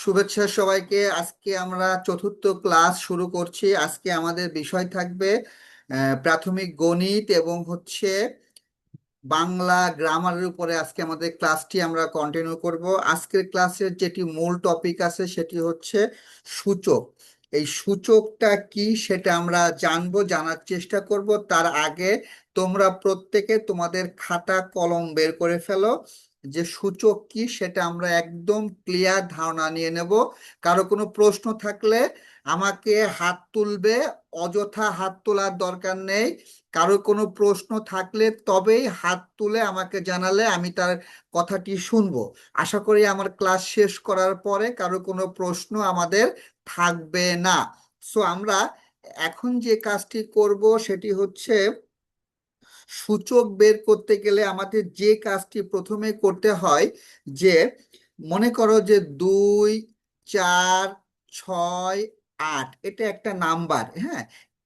শুভেচ্ছা সবাইকে। আজকে আমরা চতুর্থ ক্লাস শুরু করছি। আজকে আমাদের বিষয় থাকবে প্রাথমিক গণিত এবং বাংলা গ্রামারের উপরে। আজকে আমাদের ক্লাসটি আমরা কন্টিনিউ করব। আজকের ক্লাসের যেটি মূল টপিক আছে সেটি হচ্ছে সূচক। এই সূচকটা কি সেটা আমরা জানবো, জানার চেষ্টা করব। তার আগে তোমরা প্রত্যেকে তোমাদের খাতা কলম বের করে ফেলো, যে সূচক কি সেটা আমরা একদম ক্লিয়ার ধারণা নিয়ে নেব। কারো কোনো প্রশ্ন থাকলে আমাকে হাত তুলবে, অযথা হাত তোলার দরকার নেই। কারো কোনো প্রশ্ন থাকলে তবেই হাত তুলে আমাকে জানালে আমি তার কথাটি শুনবো। আশা করি আমার ক্লাস শেষ করার পরে কারো কোনো প্রশ্ন আমাদের থাকবে না। সো আমরা এখন যে কাজটি করব সেটি হচ্ছে, সূচক বের করতে গেলে আমাদের যে কাজটি প্রথমে করতে হয়, যে মনে করো যে 2, 4, 6, 8 এটা একটা নাম্বার। হ্যাঁ,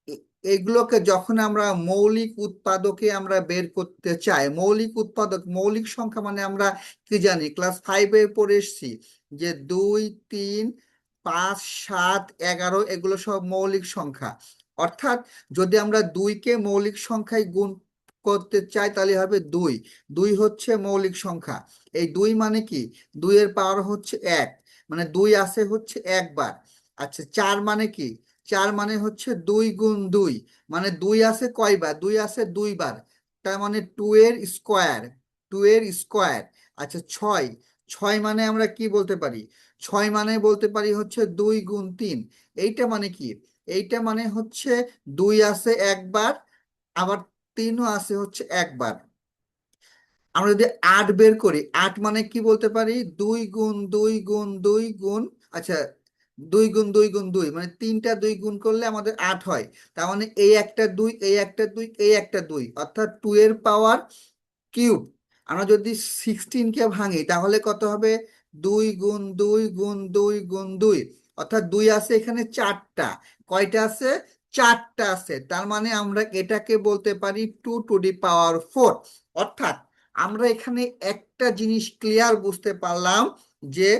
এ- এগুলোকে যখন আমরা মৌলিক উৎপাদকে আমরা বের করতে চাই, মৌলিক উৎপাদক মৌলিক সংখ্যা মানে আমরা কি জানি, ক্লাস 5-এ পড়ে এসেছি যে 2, 3, 5, 7, 11 এগুলো সব মৌলিক সংখ্যা। অর্থাৎ যদি আমরা 2কে মৌলিক সংখ্যায় গুণ করতে চাই তাহলে হবে 2। 2 হচ্ছে মৌলিক সংখ্যা। এই 2 মানে কি, 2 এর পাওয়ার হচ্ছে 1, মানে 2 আসে হচ্ছে একবার। আচ্ছা, 4 মানে কি, 4 মানে হচ্ছে 2 গুণ 2, মানে 2 আসে কয়বার, 2 আসে 2 বার, তার মানে 2 এর স্কোয়ার, 2 এর স্কোয়ার। আচ্ছা, 6, 6 মানে আমরা কি বলতে পারি, 6 মানে বলতে পারি হচ্ছে 2 গুণ 3। এইটা মানে কি, এইটা মানে হচ্ছে 2 আসে একবার, আবার 3ও আসে হচ্ছে একবার। আমরা যদি 8 বের করি, 8 মানে কি বলতে পারি, 2 গুণ 2 গুণ 2 গুণ, আচ্ছা 2 গুণ 2 গুণ 2, মানে 3টা 2 গুণ করলে আমাদের 8 হয়। তার মানে এই একটা 2, এই একটা 2, এই একটা 2, অর্থাৎ 2 এর পাওয়ার কিউব। আমরা যদি 16কে ভাঙি তাহলে কত হবে, 2 গুণ 2 গুণ 2 গুণ 2, অর্থাৎ 2 আছে এখানে 4টা। কয়টা আছে, 4টা আছে। তার মানে আমরা এটাকে বলতে পারি 2 টু দি পাওয়ার 4। অর্থাৎ আমরা এখানে একটা জিনিস ক্লিয়ার বুঝতে পারলাম, যে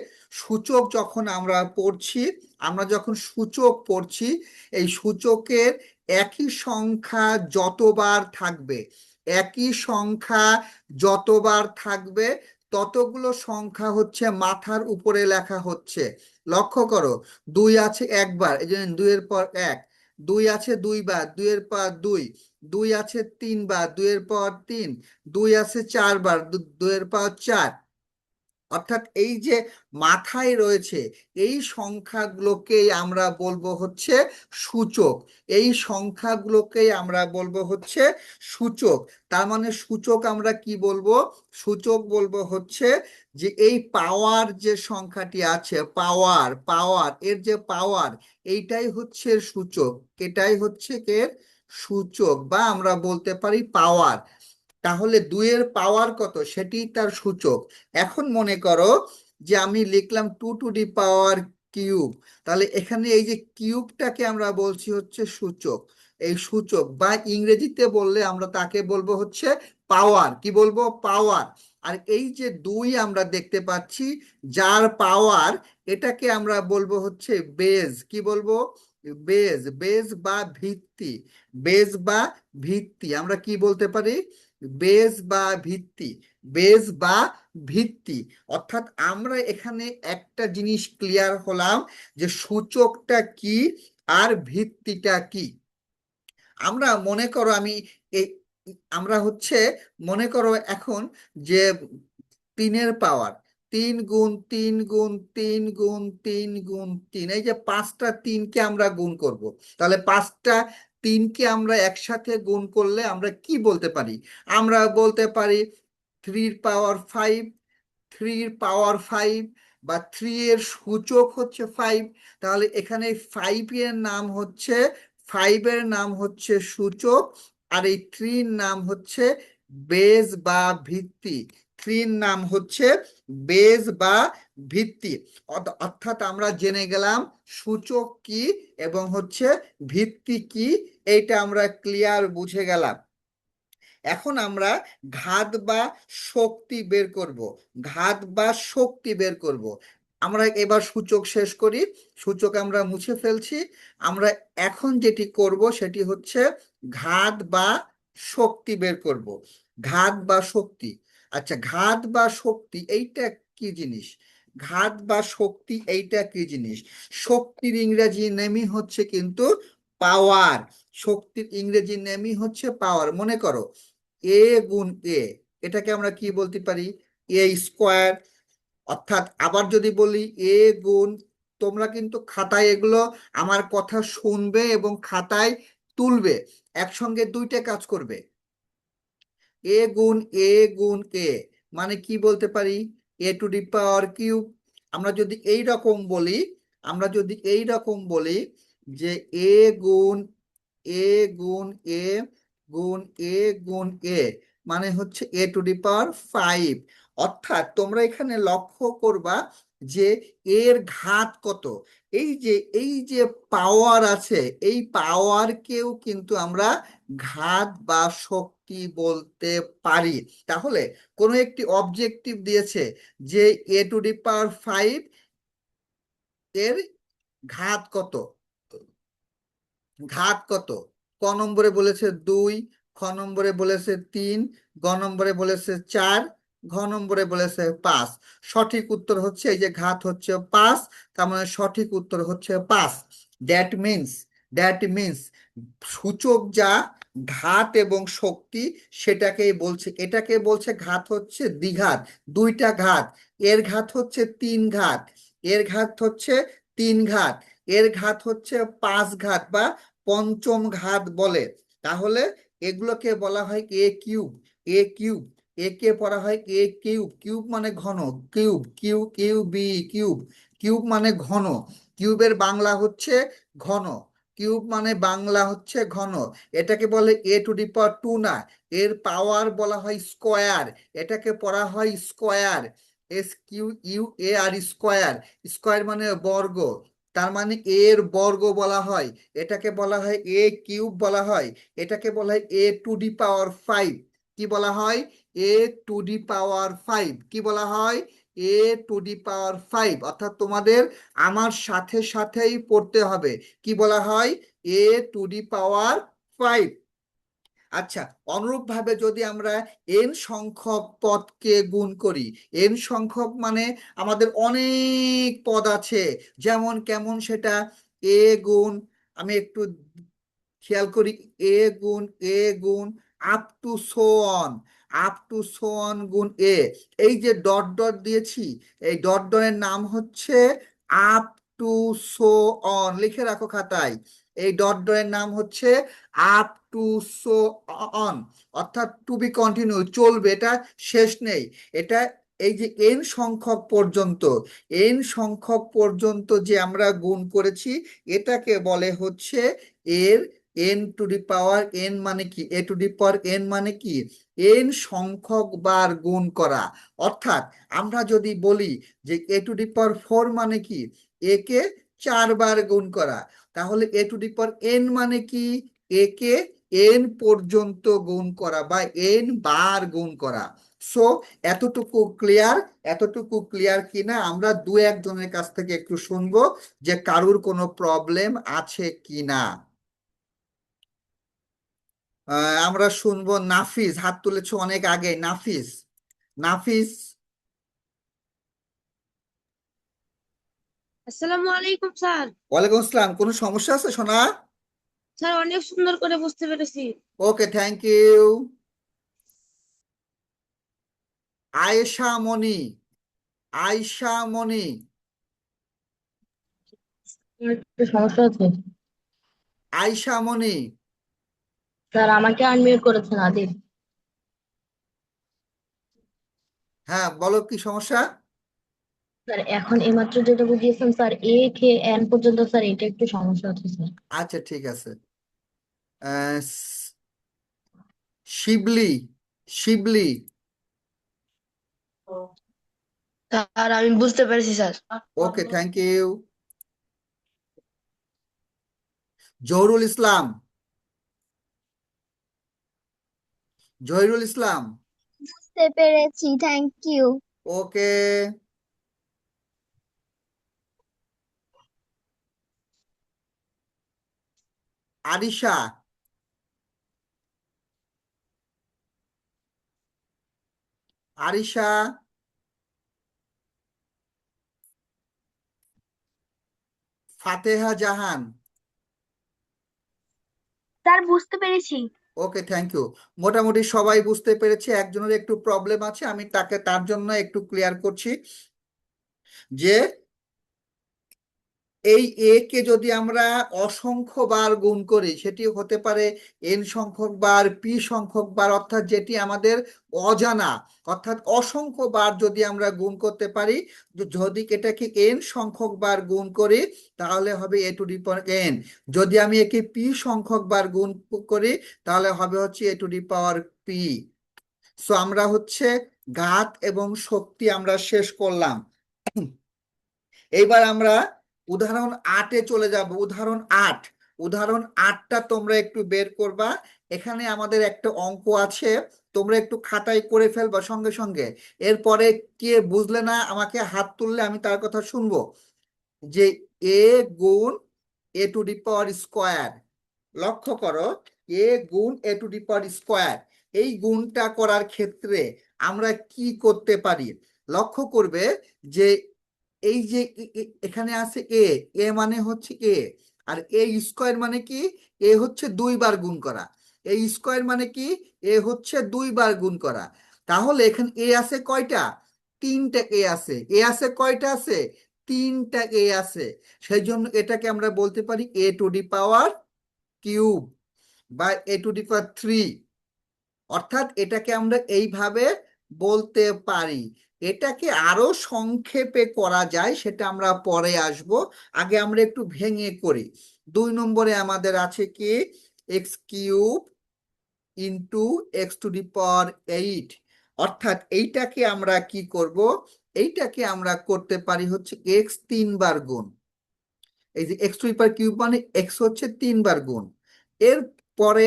সূচক যখন আমরা পড়ছি, আমরা যখন সূচক পড়ছি, এই সূচকের একই সংখ্যা যতবার থাকবে, একই সংখ্যা যতবার থাকবে ততগুলো সংখ্যা হচ্ছে মাথার উপরে লেখা হচ্ছে। লক্ষ্য করো, 2 আছে একবার, এই জন্য 2 এর পর 1। 2 আছে 2 বার, 2 এর পর 2। 2 আছে 3 বার, 2 এর পর 3। 2 আছে 4 বার, 2 এর পর 4। অর্থাৎ এই যে মাথায় রয়েছে, এই সংখ্যাগুলোকেই আমরা বলবো হচ্ছে সূচক। এই সংখ্যাগুলোকেই আমরা বলবো হচ্ছে সূচক। তার মানে সূচক আমরা কি বলবো, সূচক বলবো হচ্ছে যে এই পাওয়ার যে সংখ্যাটি আছে, পাওয়ার পাওয়ার এর যে পাওয়ার, এইটাই হচ্ছে সূচক। এটাই হচ্ছে এর সূচক, বা আমরা বলতে পারি পাওয়ার। তাহলে 2 এর পাওয়ার কত সেটি তার সূচক। এখন মনে করো যে আমি লিখলাম 2 টু দি পাওয়ার কিউব, তাহলে এখানে এই যে কিউবটাকে আমরা বলছি হচ্ছে সূচক। এই সূচক, বা ইংরেজিতে বললে আমরা তাকে বলবো হচ্ছে পাওয়ার। কি বলবো, পাওয়ার। আর এই যে 2 আমরা দেখতে পাচ্ছি, যার পাওয়ার, এটাকে আমরা বলবো হচ্ছে বেজ। কি বলবো, বেজ। বেজ বা ভিত্তি, বেজ বা ভিত্তি আমরা কি বলতে পারি, বেজ বা ভিত্তি, বেজ বা ভিত্তি। অর্থাৎ আমরা এখানে একটা জিনিস ক্লিয়ার হলাম, যে সূচকটা কি আর ভিত্তিটা কি। আমরা মনে করো আমি এই আমরা হচ্ছে মনে করো এখন যে 3 এর পাওয়ার, 3 গুণ 3 গুণ 3 গুণ 3 গুণ 3, এই যে 5টা 3কে আমরা গুণ করব, তাহলে 5টা 3কে আমরা একসাথে গুণ করলে আমরা কি বলতে পারি, আমরা বলতে পারি 3 এর পাওয়ার 5। 3 এর পাওয়ার 5, বা 3 এর সূচক হচ্ছে 5। তাহলে এখানে 5 এর নাম হচ্ছে সূচক, আর এই 3 নাম হচ্ছে বেজ বা ভিত্তি। 3 নাম হচ্ছে বেজ বা ভিত্তি। অর্থাৎ আমরা জেনে গেলাম সূচক কি এবং হচ্ছে ভিত্তি কি, এইটা আমরা ক্লিয়ার বুঝে গেলাম। এখন আমরা ঘাত বা শক্তি বের করব, ঘাত বা শক্তি বের করব। আমরা এবার সূচক শেষ করি, সূচক আমরা মুছে ফেলছি। আমরা এখন যেটি করব সেটি হচ্ছে ঘাত বা শক্তি বের করব। ঘাত বা শক্তি। আচ্ছা, ঘাত বা শক্তি এইটা কি জিনিস? ঘাত বা শক্তি এইটা কি জিনিস? শক্তির ইংরেজি নেমই হচ্ছে কিন্তু পাওয়ার। শক্তির ইংরেজি নেমই হচ্ছে পাওয়ার। মনে করো এ গুণ এ, এটাকে আমরা কি বলতে পারি? এ স্কোয়ার। অর্থাৎ আবার যদি বলি এ গুণ, তোমরা কিন্তু খাতায় এগুলো আমার কথা শুনবে এবং খাতায় তুলবে, একসঙ্গে দুইটা কাজ করবে। এ গুণ এ গুণ এ মানে কি বলতে পারি? এ টু দি পাওয়ার কিউব। আমরা যদি এই রকম বলি, আমরা যদি এই রকম বলি যে এ গুণ এ গুণ এ গুণ এ গুণ এ মানে হচ্ছে এ টু দি পাওয়ার 5। অর্থাৎ তোমরা এখানে লক্ষ্য করবা যে এর ঘাত কত। এই যে পাওয়ার আছে, এই পাওয়ারকেও কিন্তু আমরা ঘাত বা শক্তি বলতে পারি। তাহলে কোনো একটি অবজেক্টিভ দিয়েছে যে এ টু দি পাওয়ার 5 এর ঘাত কত। ঘাত কত? ক নম্বরে বলেছে 2, খ নম্বরে বলেছে 3, গ নম্বরে বলেছে 4, ঘ নম্বরে বলেছে 5। সঠিক উত্তর হচ্ছে এই যে ঘাত হচ্ছে 5, তার মানে সঠিক উত্তর হচ্ছে 5। দ্যাট মিন্স, দ্যাট মিন্স সূচক যা ঘাত এবং শক্তি সেটাকেই বলছে। এটাকে বলছে ঘাত হচ্ছে দ্বিঘাত, দুইটা ঘাত। এর ঘাত হচ্ছে 3 ঘাত, এর ঘাত হচ্ছে 3 ঘাত, এর ঘাত হচ্ছে 5 ঘাত বা পঞ্চম ঘাত বলে। তাহলে এগুলোকে বলা হয় এ কিউব। এ কিউব, একে পড়া হয় এ কিউব। কিউব মানে ঘন, কিউব কিউ কিউ বি কিউব। কিউব মানে ঘন, কিউবের বাংলা হচ্ছে ঘন। কিউব মানে বাংলা হচ্ছে ঘন। এটাকে বলে এ টু দি পাওয়ার 2 না, এর পাওয়ার বলা হয় স্কোয়ার। এটাকে পড়া হয় square, S Q U A R square. Square মানে বর্গ, তার মানে এর বর্গ বলা হয়। এটাকে বলা হয় এ কিউব বলা হয়। এটাকে বলা হয় এ টু দি পাওয়ার 5। কি বলা হয়? এ টু দি পাওয়ার 5। কি বলা হয়? এ টু দি পাওয়ার 5। অর্থাৎ তোমাদের আমার সাথে সাথেই পড়তে হবে। কি বলা হয়? এ টু দি পাওয়ার 5। আচ্ছা, অনুরূপভাবে যদি আমরা এন সংখ্যক পদকে গুণ করি, এন সংখ্যক মানে আমাদের অনেক পদ আছে, যেমন কেমন সেটা? এ গুণ, আমি একটু খেয়াল করি, এ গুণ এ গুণ up to so on, up to so on গুণ এ। এই যে ডট ডট দিয়েছি, এই ডট ডটের নাম হচ্ছে আপ টু সো অন। লিখে রাখো খাতায়, এই ডট ডটের নাম হচ্ছে আপ টু সো অন। অর্থাৎ টু বি কন্টিনিউ, চলবে, এটা শেষ নেই। এটা এই যে এন সংখ্যক পর্যন্ত, এন সংখ্যক পর্যন্ত যে আমরা গুণ করেছি, এটাকে বলে হচ্ছে এর N two the power n মানে কি? এ টু দি পাওয়ার এন মানে কি? এন সংখ্যক বার গুণ করা। অর্থাৎ আমরা যদি বলি যে এ টু দি পাওয়ার 4 মানে কি? একে 4 বার গুণ করা। তাহলে এ টু দি পাওয়ার এন মানে কি? একে এন পর্যন্ত গুণ করা বা এন বার গুণ করা। সো এতটুকু ক্লিয়ার? এতটুকু ক্লিয়ার কিনা আমরা দু একজনের কাছ থেকে একটু শুনবো যে কারুর কোনো প্রবলেম আছে কিনা। আমরা শুনবো। নাফিস হাত তুলেছো অনেক আগে। নাফিস, নাফিস। আসসালামু আলাইকুম স্যার। ওয়ালাইকুম আসসালাম। কোনো সমস্যা আছে সোনা? স্যার অনেক সুন্দর করে বুঝতে পেরেছি। Okay, thank you. আয়েশা মনি, আয়েশা মনি। আমার একটু সমস্যা আছে। আয়েশা মনি। স্যার আমাকে আনমিউট করেছেন আদিল। হ্যাঁ, বলো কি সমস্যা? স্যার এখন এইমাত্র যেটা বুঝিয়েছেন স্যার, এ কে এন পর্যন্ত, স্যার এটা একটু সমস্যা আছে স্যার। আচ্ছা, ঠিক আছে। আহ, শিবলি, শিবলি। স্যার আমি বুঝতে পেরেছি sir. Okay, thank you. Zahurul Islam, Zahirul Islam. বুঝতে পেরেছি, thank you. Okay. Arisha, Arisha, Fateha Jahan. Sir বুঝতে পেরেছি। Okay, thank you. মোটামুটি সবাই বুঝতে পেরেছে, একজনের একটু প্রবলেম আছে, আমি তার জন্য একটু ক্লিয়ার করছি যে এই এ কে যদি আমরা অসংখ্য বার গুণ করি, সেটি হতে পারে এন সংখ্যক বার, পি সংখ্যক বার, অর্থাৎ যেটি আমাদের অজানা, অর্থাৎ অসংখ্য বার যদি আমরা গুণ করতে পারি, যদি এটাকে এন সংখ্যক বার গুণ করি তাহলে হবে এ টু দি পাওয়ার এন। যদি আমি একে পি সংখ্যক বার গুণ করি তাহলে হবে হচ্ছে এ to the power p. So আমরা হচ্ছে ঘাত এবং শক্তি আমরা শেষ করলাম। এইবার আমরা উদাহরণ 8-এ চলে যাব। উদাহরণ 8টা তোমরা একটু বের করবা। এখানে আমাদের একটা অঙ্ক আছে, তোমরা একটু খাতায় করে ফেলবা সঙ্গে সঙ্গে। এরপরে কে বুঝলে না আমাকে হাত তুললে আমি তার কথা শুনবো। যে এ গুণ এ টু দি পাওয়ার স্কোয়ার, লক্ষ্য করো, এ গুণ এ টু দি পাওয়ার স্কোয়ার, এই গুণটা করার ক্ষেত্রে আমরা কি করতে পারি? লক্ষ্য করবে যে এই যে এখানে আছে এ, এ মানে হচ্ছে এ, আর এ স্কোয়ার মানে কি? এ হচ্ছে 2 বার গুণ করা। এ স্কোয়ার মানে কি? এ হচ্ছে 2 বার গুণ করা। তাহলে এখানে এ আছে কয়টা? 3টা এ আছে। এ আছে কয়টা আছে? 3টা এ আছে। সেই জন্য এটাকে আমরা বলতে পারি এ টু দি পাওয়ার কিউব বা এ টু দি পাওয়ার 3। অর্থাৎ এটাকে আমরা এইভাবে বলতে পারি। এটাকে আরো সংক্ষেপে করা যায়, সেটা আমরা পরে আসব। আগে আমরা একটু ভেঙে করি। 2 নম্বরে আমাদের আছে কি? X cube into x to the power 8। অর্থাৎ এইটাকে আমরা কি করব? এইটাকে আমরা করতে পারি হচ্ছে এক্স 3 বার গুণ। এই যে x to the power cube মানে এক্স হচ্ছে 3 বার গুণ। এর পরে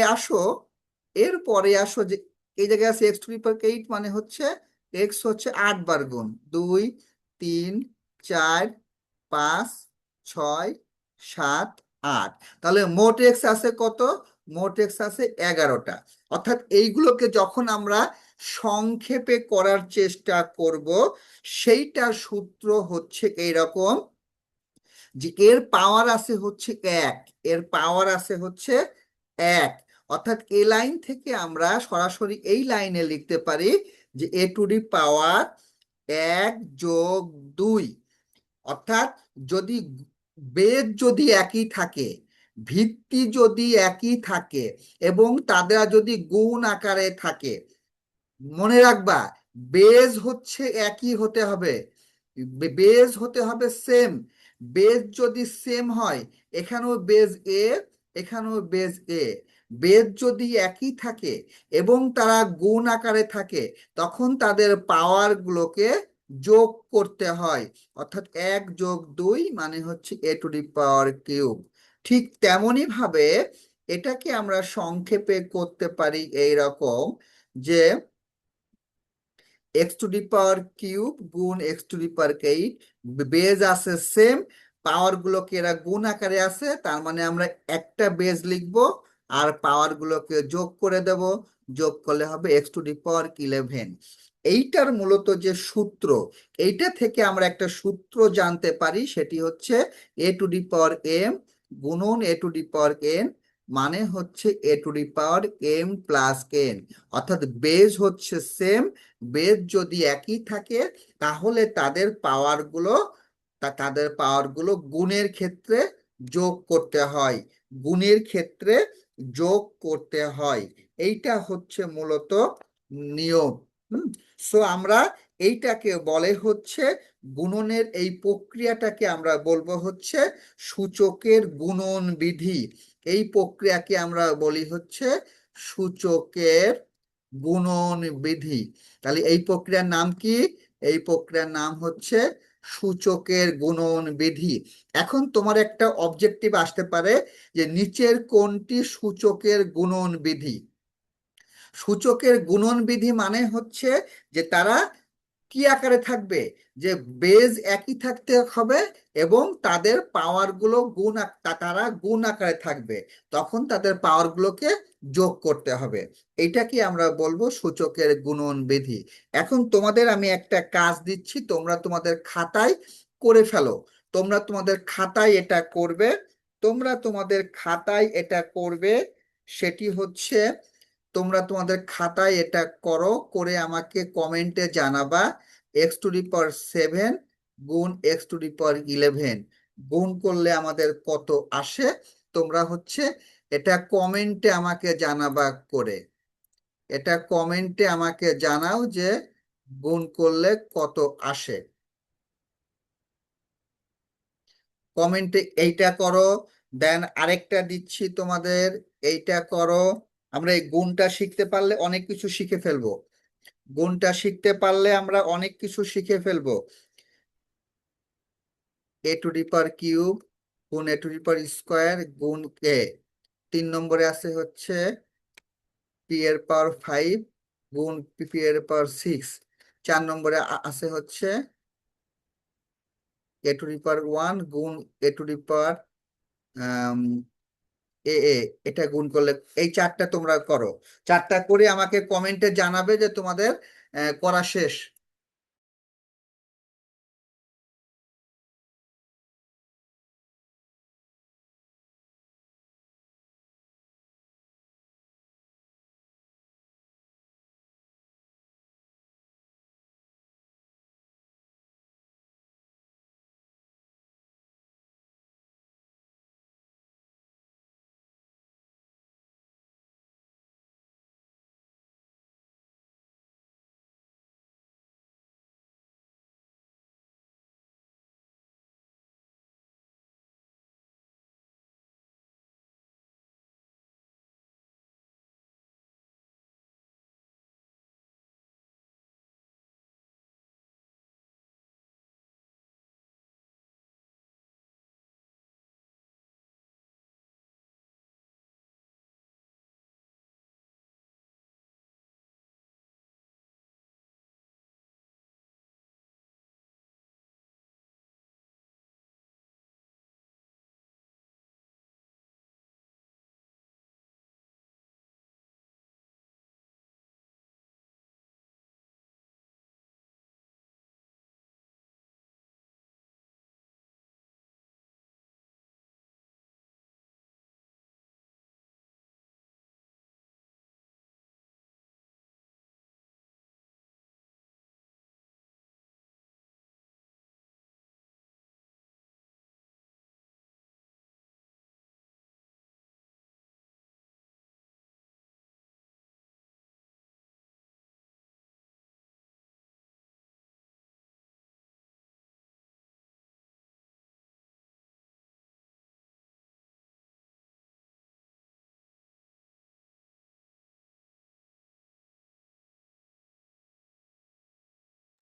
আসো, যে এই জায়গায় আছে এক্স টু দি পাওয়ার 8 মানে হচ্ছে এক্স হচ্ছে 8 বার গুণ। 2, 3, 4, 5, 6, 7, 8। তাহলে মোট এক্স আছে কত? মোট এক্স আছে 11টা। অর্থাৎ এইগুলোকে যখন আমরা সংক্ষেপে করার চেষ্টা করব, সেইটার সূত্র হচ্ছে এইরকম যে এর পাওয়ার আছে হচ্ছে 1, এর পাওয়ার আছে হচ্ছে 1। অর্থাৎ এই লাইন থেকে আমরা সরাসরি এই লাইনে লিখতে পারি যে এ টু দি পাওয়ার 1+2। অর্থাৎ যদি বেদ যদি একই থাকে, ভিত্তি যদি একই থাকে, এবং তাদের যদি গুণ আকারে থাকে, মনে রাখবা বেজ হচ্ছে একই হতে হবে, বেজ হতে হবে সেম। বেজ যদি সেম হয়, এখানেও বেজ এ, এখানেও বেজ এ, বেজ যদি একই থাকে এবং তারা গুণ আকারে থাকে, তখন তাদের পাওয়ার গুলোকে যোগ করতে হয়। অর্থাৎ 1+2 মানে হচ্ছে এ টু দি পাওয়ার কিউব। ঠিক তেমনি ভাবে এটাকে আমরা সংক্ষেপে করতে পারি এইরকম যে x to the power cube গুণ x to the power 8। Base আছে সেম, পাওয়ার গুলোকে এরা গুণ আকারে আছে, তার মানে আমরা একটা বেজ লিখব আর পাওয়ার গুলোকে যোগ করে দেব। যোগ করলে হবে এক্স টু দি পাওয়ার 11। এইটার মূলত যে সূত্র, এইটা থেকে আমরা একটা সূত্র জানতে পারি, সেটি হচ্ছে এ টু দি পাওয়ার এম গুণন এ টু দি পাওয়ার এন মানে হচ্ছে এ to the power m plus n. অর্থাৎ বেজ হচ্ছে সেম, বেদ যদি একই থাকে তাহলে তাদের পাওয়ার গুলো গুণের ক্ষেত্রে যোগ করতে হয়, গুণের ক্ষেত্রে যোগ করতে হয়। এইটা হচ্ছে মূলত নিয়ম। সো আমরা এইটাকে বলে হচ্ছে গুণনের এই প্রক্রিয়াটাকে আমরা বলবো হচ্ছে সূচকের গুণন বিধি। এই প্রক্রিয়াকে আমরা বলি হচ্ছে সূচকের গুণন বিধি। তাহলে এই প্রক্রিয়ার নাম কি? এই প্রক্রিয়ার নাম হচ্ছে সূচকের গুণন বিধি। এখন তোমার একটা অবজেক্টিভ আসতে পারে যে নিচের কোনটি সূচকের গুণন বিধি? সূচকের গুণন বিধি মানে হচ্ছে যে তারা কি আকারে থাকবে, যে বেজ একই থাকতে হবে এবং তাদের পাওয়ার গুলো তারা গুণ আকারে থাকবে, তখন তাদের পাওয়ার গুলোকে যোগ করতে হবে। এইটাকে আমরা বলবো সূচকের গুণন বিধি। এখন তোমাদের আমি একটা কাজ দিচ্ছি, তোমরা তোমাদের খাতায় করে ফেলো। তোমরা তোমাদের খাতায় এটা করবে। সেটি হচ্ছে, তোমরা তোমাদের খাতায় এটা করো, করে আমাকে কমেন্টে জানাবা x⁻7 গুণ x⁻11 গুণ করলে আমাদের কত আসে। তোমরা হচ্ছে এটা কমেন্টে আমাকে জানাবা করে, এটা কমেন্টে আমাকে জানাও যে গুণ করলে কত আসে। কমেন্টে এইটা করো। দেন আরেকটা দিচ্ছি তোমাদের, এইটা করো। আমরা এই গুণটা শিখতে পারলে অনেক কিছু শিখে ফেলবো। গুণটা শিখতে পারলে আমরা অনেক কিছু শিখে ফেলবো। a⁻³ গুণ a⁻² গুণ a। 3 নম্বরে আছে হচ্ছে p⁻5 গুণ p⁻6। 4 নম্বরে আছে হচ্ছে a⁻1 গুণ a⁻a। এটা গুণ করলে এই চারটা তোমরা করো। চারটা করে আমাকে কমেন্টে জানাবে যে তোমাদের করা শেষ।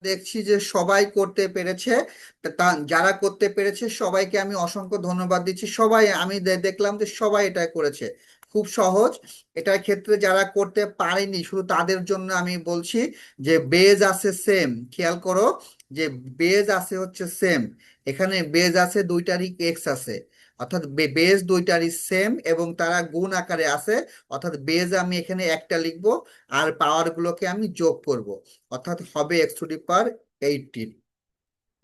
দেখছি যে সবাই করতে পেরেছে। যারা করতে পেরেছে সবাইকে আমি অসংখ্য ধন্যবাদ দিচ্ছি। সবাই, আমি দেখলাম যে সবাই এটা করেছে। খুব সহজ। এটার ক্ষেত্রে যারা করতে পারেনি শুধু তাদের জন্য আমি বলছি যে বেজ আছে সেম, খেয়াল করো যে বেজ আছে হচ্ছে সেম। এখানে বেজ আছে দুইটারই এক্স আছে, অর্থাৎ বেজ দুইটারই সেম এবং তারা গুণ আকারে আছে। অর্থাৎ বেজ আমি এখানে একটা লিখবো আর পাওয়ার গুলোকে আমি যোগ করব, অর্থাৎ হবে x⁻18।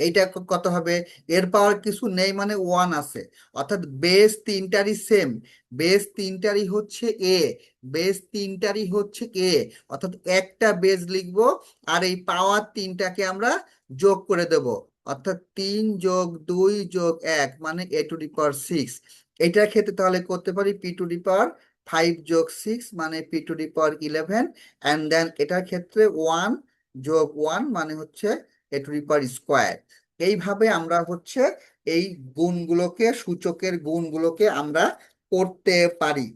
এইটা কত হবে, এর পাওয়ার কিছু নেই মানে ওয়ান আছে, অর্থাৎ বেস তিনটারই সেম। বেস তিনটারই হচ্ছে এ, অর্থাৎ একটা বেস লিখবো আর এই পাওয়ার তিনটাকে আমরা যোগ করে দেব, অর্থাৎ 3+2+1 মানে a⁻6। এটার ক্ষেত্রে তাহলে করতে পারি p⁻5+6 মানে p⁻11, অ্যান্ড দেন এটার ক্ষেত্রে 1+1 মানে হচ্ছে a⁻²। এইভাবে আমরা হচ্ছে এই গুণগুলোকে, সূচকের গুণগুলোকে আমরা করতে পারি।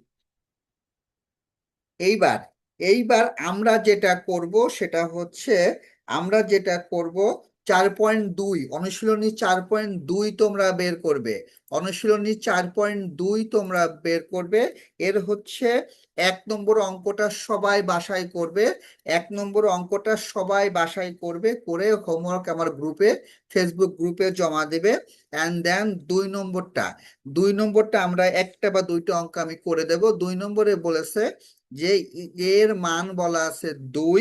এইবার এইবার আমরা যেটা করব সেটা হচ্ছে, আমরা যেটা করব 4.2 অনুশীলনী 4.2 তোমরা বের করবে। অনুশীলনী 4.2 তোমরা বের করবে। এর হচ্ছে 1 নম্বর অঙ্কটা সবাই বাসায় করবে। 1 নম্বর অঙ্কটা সবাই বাসায় করবে, করে হোমওয়ার্ক আমার গ্রুপে, ফেসবুক গ্রুপে জমা দেবে। অ্যান্ড দেন 2 নম্বরটা আমরা একটা বা দুইটা অঙ্ক আমি করে দেব। 2 নম্বরে বলেছে যে এর মান বলা আছে 2,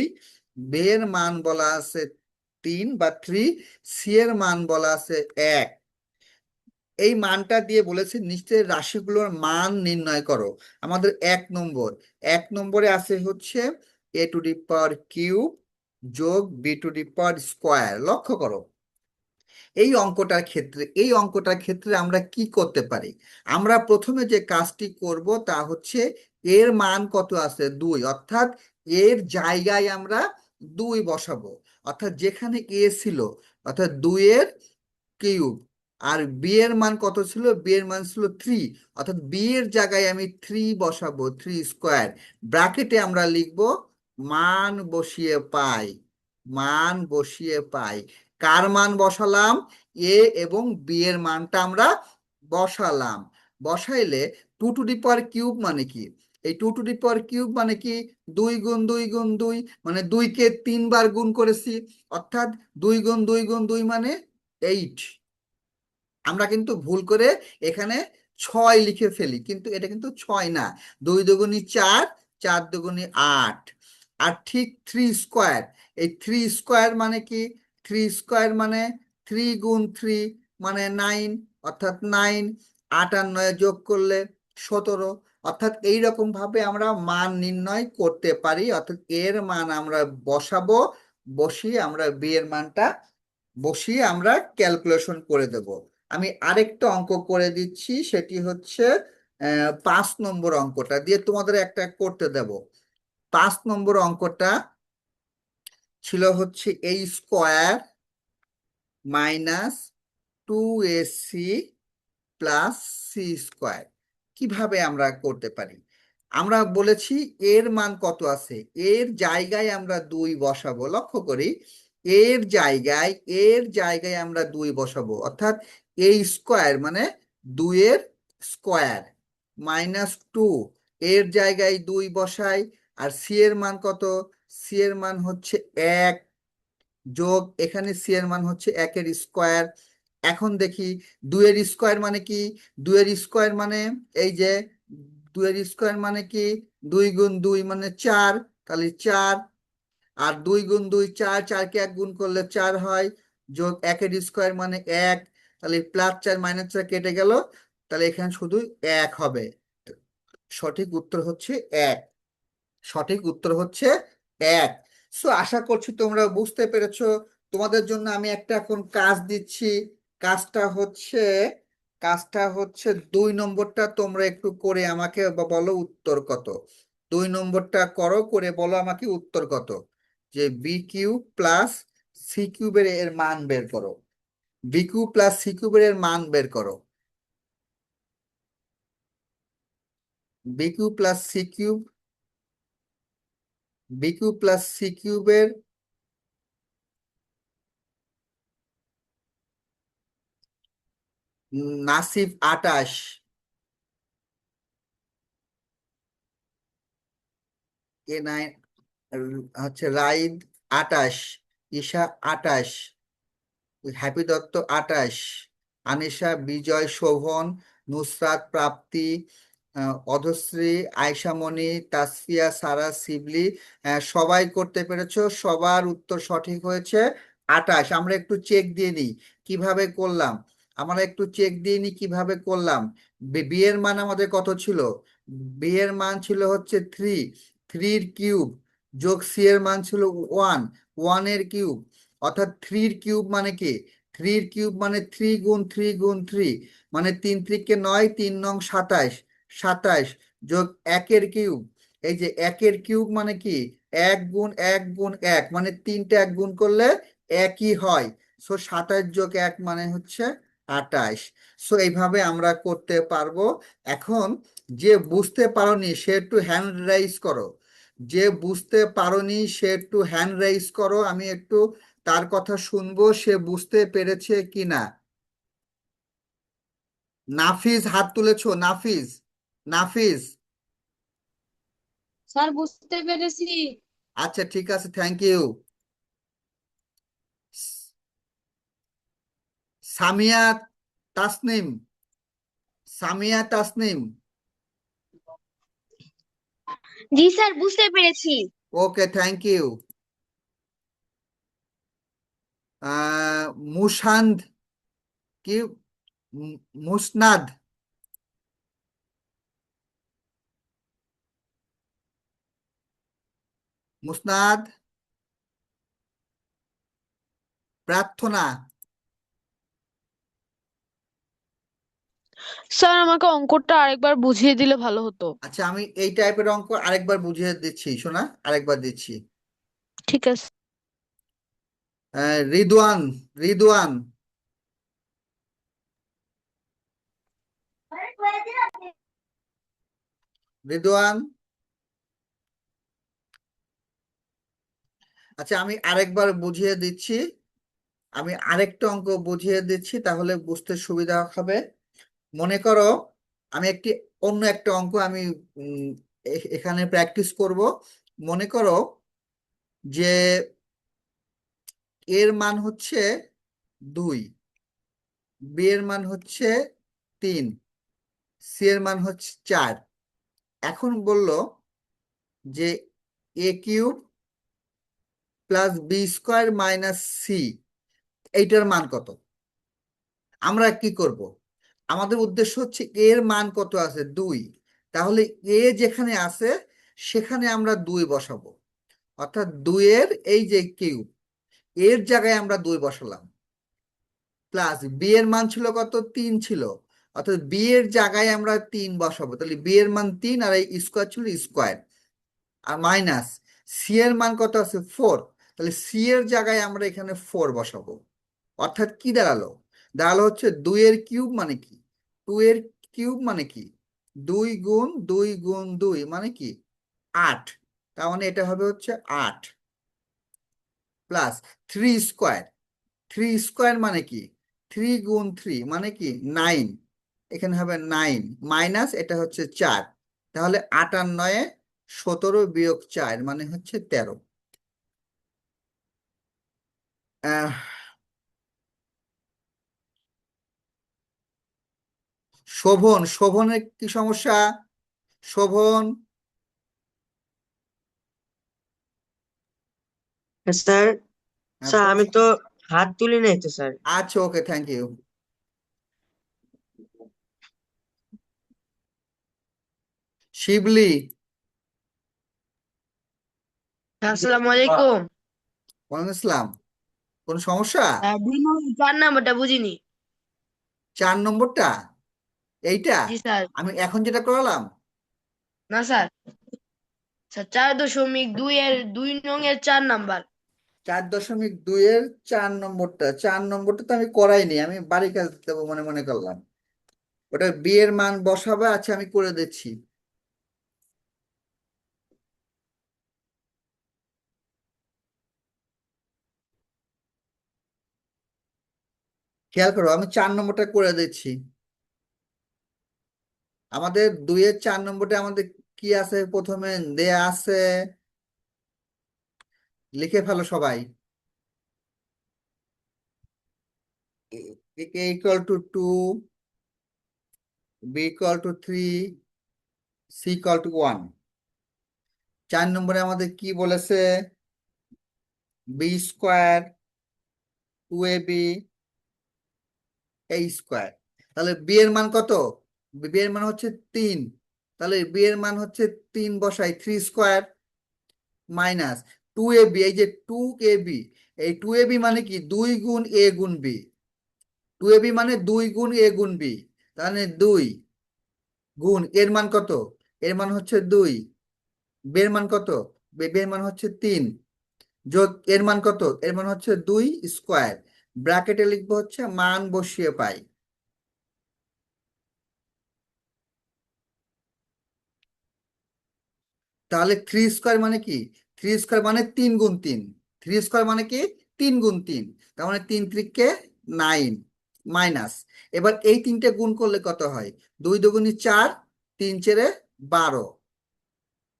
বে এর মান বলা আছে 3 বা 3, সি এর মান বলা আছে 1। এই মানটা দিয়ে বলেছে নিচের রাশিগুলোর মান নির্ণয় করো। আমাদের 1 নম্বরে আছে হচ্ছে এ টু দি পাওয়ার কিউব যোগ B to the power square. লক্ষ্য করো এই অঙ্কটার ক্ষেত্রে আমরা কি করতে পারি। আমরা প্রথমে যে কাজটি করব তা হচ্ছে এর মান কত আছে 2, অর্থাৎ এর জায়গায় আমরা 2 বসাবো। অর্থাৎ যেখানে এ ছিল অর্থাৎ 2 এর কিউব, আর বি এর মান কত ছিল, বি এর মান ছিল 3, অর্থাৎ বি এর জায়গায় আমি 3 বসাবো, 3 স্কোয়ার। ব্র্যাকেটে আমরা লিখব মান বসিয়ে পাই, মান বসিয়ে পাই। কার মান বসালাম, এ এবং বি এর মানটা আমরা বসালাম। বসাইলে 2 টু দি পাওয়ার কিউব মানে কি, এই 2 টু দি পাওয়ার কিউব মানে কি 2 গুণ 2 গুণ 2, মানে 2 কে 3 বার গুণ করেছি, অর্থাৎ 2 গুণ 2 গুণ 2 মানে 8। আমরা কিন্তু ভুল করে এখানে 6 লিখে ফেলি, কিন্তু এটা কিন্তু 6 না। 2 দুগুণী 4, 4 দুগুণী 8। আর ঠিক 3 স্কোয়ার, এই 3 স্কোয়ার মানে কি, 3 স্কোয়ার মানে 3 গুণ 3 মানে 9, অর্থাৎ 9। 8 আর 9 যোগ করলে 17। অর্থাৎ এইরকম ভাবে আমরা মান নির্ণয় করতে পারি। অর্থাৎ এর মান আমরা বসাবো, বসিয়ে আমরা বি এর মানটা বসিয়ে আমরা ক্যালকুলেশন করে দেব। আমি আরেকটা অঙ্ক করে দিচ্ছি, সেটি হচ্ছে 5 নম্বর অঙ্কটা দিয়ে তোমাদের একটা করতে দেব। 5 নম্বর অঙ্কটা ছিল হচ্ছে a square minus 2ac plus c square. কিভাবে আমরা করতে পারি, আমরা বলেছি এর মান কত আছে, এর জায়গায় আমরা 2 বসাবো। লক্ষ্য করি এর জায়গায় আমরা 2 বসাবো, অর্থাৎ এ স্কোয়ার মানে 2 এর স্কোয়ার মাইনাস 2, এর জায়গায় 2 বসাই। আর সি এর মান কত, সি এর মান হচ্ছে 1, যোগ এখানে সি এর মান হচ্ছে 1 এর স্কোয়ার। এখন দেখি 2 এর স্কোয়ার মানে কি, 2 এর স্কোয়ার মানে এই যে 2 এর স্কোয়ার মানে কি 2 গুণ 2 মানে 4, তাহলে 4। আর 2 গুণ 2 4, 4 কে 1 গুণ করলে 4 হয়, যোগ 1 এর স্কোয়ার মানে 1, তাহলে প্লাস 4 মাইনাস 4 কেটে গেল, তাহলে এখানে শুধু 1 হবে। সঠিক উত্তর হচ্ছে 1, সঠিক উত্তর হচ্ছে 1। সো আশা করছি তোমরা বুঝতে পেরেছো। তোমাদের জন্য আমি একটা এখন কাজ দিচ্ছি। কাজটা হচ্ছে কাজটা হচ্ছে 2 নম্বরটা তোমরা একটু করে আমাকে বলো উত্তর কত। 2 নম্বরটা করো, করে বলো আমাকে উত্তর কত। যে বি কিউ প্লাস সি কিউবের এর মান বের করো, বি কিউ প্লাস সি কিউবের এর মান বের করো। B cube plus C cube, B cube plus C কিউবের নাসিব 28, এ নাইন হচ্ছে রাইদ 28, ঈশা 28, হ্যাপি দত্ত 28, আনিশা, বিজয়, শোভন, নুসরাত, প্রাপ্তি, অধশ্রী, আয়শামণি, তাসফিয়া, সারা, শিবলি, সবাই করতে পেরেছো। সবার উত্তর সঠিক হয়েছে 28। আমরা একটু চেক দিয়ে নিই কিভাবে করলাম, আমরা একটু চেক দিয়ে নিই কিভাবে করলাম। বি এর মান আমাদের কত ছিল, বি এর মান ছিল হচ্ছে 3, 3 এর কিউব যোগ সি এর মান ছিল 1, 1 এর কিউব, অর্থাৎ 3 এর কিউব মানে কি, 3 এর কিউব মানে 3 গুণ 3 গুণ 3 মানে 3 3 কে 9, 3 নং 27, 27 যোগ 1 এর কিউব, এই যে 1 এর কিউব মানে কি 1 গুণ 1 গুণ 1 মানে 3টা 1 গুণ করলে একই হয়। সো 27 যোগ 1 মানে হচ্ছে 28। সো এইভাবে আমরা করতে পারবো। এখন যে বুঝতে পারোনি সে একটু হ্যান্ড রাইজ করো, যে বুঝতে পারোনি সে একটু হ্যান্ড রাইজ করো, আমি একটু তার কথা শুনবো সে বুঝতে পেরেছে কিনা। নাফিজ হাত তুলেছো, নাফিজ, নাফিজ। স্যার বুঝতে পেরেছি। আচ্ছা ঠিক আছে, থ্যাংক ইউ। সামিয়া তাসনিম, সামিয়া তাসনিম। জি স্যার বুঝতে পেরেছি। Okay, thank you. মুসান্দ, কি, মুসনাদ, মুসনাদ, প্রার্থনা। স্যার আমাকে অঙ্কটা আরেকবার বুঝিয়ে দিলে ভালো হতো। আচ্ছা, আমি এই টাইপের অঙ্ক আরেকবার বুঝিয়ে দিচ্ছি, শোনা, আরেকবার দিচ্ছি। ঠিক আছে। রিদওয়ান, রিদওয়ান, রিদওয়ান। আচ্ছা, আমি আরেকবার বুঝিয়ে দিচ্ছি, আমি আরেকটা অঙ্ক বুঝিয়ে দিচ্ছি, তাহলে বুঝতে সুবিধা হবে। মনে করো আমি অন্য একটা অঙ্ক আমি উম, এখানে প্র্যাকটিস করব। মনে করো যে এর মান হচ্ছে 2, বি এর মান হচ্ছে 3, সি এর মান হচ্ছে 4। এখন বলল যে a³ প্লাস b² - c, এইটার মান কত। আমরা কি করব, আমাদের উদ্দেশ্য হচ্ছে এর মান কত আছে, 2। তাহলে এ যেখানে আছে সেখানে আমরা 2 বসাবো, অর্থাৎ 2 এর এই যে কিউব, এর জায়গায় আমরা 2 বসালাম। প্লাস বি এর মান ছিল কত, 3 ছিল, অর্থাৎ বি এর জায়গায় আমরা 3 বসাবো, তাহলে বি এর মান 3, আর এই স্কোয়ার ছিল স্কোয়ার। আর মাইনাস সি এর মান কত আছে, 4, তাহলে সি এর জায়গায় আমরা এখানে 4 বসাবো। অর্থাৎ কি দাঁড়ালো, দাঁড়ালো হচ্ছে 2 এর কিউব মানে কি, 2 এর কিউব মানে কি, 2 গুণ 2 গুণ 2 মানে কি 8। তার মানে এটা হবে হচ্ছে 8, প্লাস 3², 3² মানে কি, 3 গুণ 3 মানে কি 9, এখানে হবে 9, মাইনাস এটা হচ্ছে 4। তাহলে 8 আর 9 17 বিয়োগ 4 মানে হচ্ছে 13। আহ, শোভন, শোভনের কি সমস্যা, শোভন। স্যার, হ্যাঁ, স্যার আমি তো হাত তুলি নাই তো স্যার। আচ্ছা, ওকে, থ্যাংক ইউ। শিবলি, আসসালামু আলাইকুম। ওয়ালাইকুম আসসালাম। কোন সমস্যা? 4 নাম্বারটা বুঝিনি। 4 নম্বরটা, এইটা জি স্যার। আমি এখন যেটা করালাম। না স্যার, স্যার 4.2 এর 2 নং এর 4 নাম্বার। 4.2 এর 4 নম্বরটা, 4 নম্বরটা তো আমি করাইনি, আমি বাড়ি কাজ দেবো মনে মনে করলাম। ওটা বি এর মান বসাবে, আচ্ছা আমি করে দিচ্ছি। খেয়াল করো, আমি 4 নম্বরটা করে দিচ্ছি। আমাদের 2 এর 4 নম্বরটা আমাদের কি আছে, প্রথমে দেয়া আছে, লিখে ফেলো সবাই। a = 2, b = 3, c = 1। 4 নম্বরে আমাদের কি বলেছে, b², 2ab, a²। তাহলে বি এর মান কত, বি এর মান হচ্ছে 3, তাহলে বি এর মান হচ্ছে 3 বসাই, 3² মাইনাস 2ab, এই যে 2ab, এই 2ab মানে কি 2 গুণ a গুণ b, 2ab মানে 2 গুণ a গুণ b, তাহলে 2 গুণ এর মান কত, এর মান হচ্ছে 2, বি এর মান কত, বি এর মান হচ্ছে 3, যোগ এর মান কত, এর মান হচ্ছে 2², ব্র্যাকেটে লিখবো হচ্ছে মান বসিয়ে পাই। তাহলে 3² মানে কি, 3² মানে 3 গুণ 3, 3² মানে কি 3 গুণ 3, তার মানে 3 × 9 মাইনাস, এবার এই 3টে গুণ করলে কত হয়, 2 দুগুণে 4, 3 × 12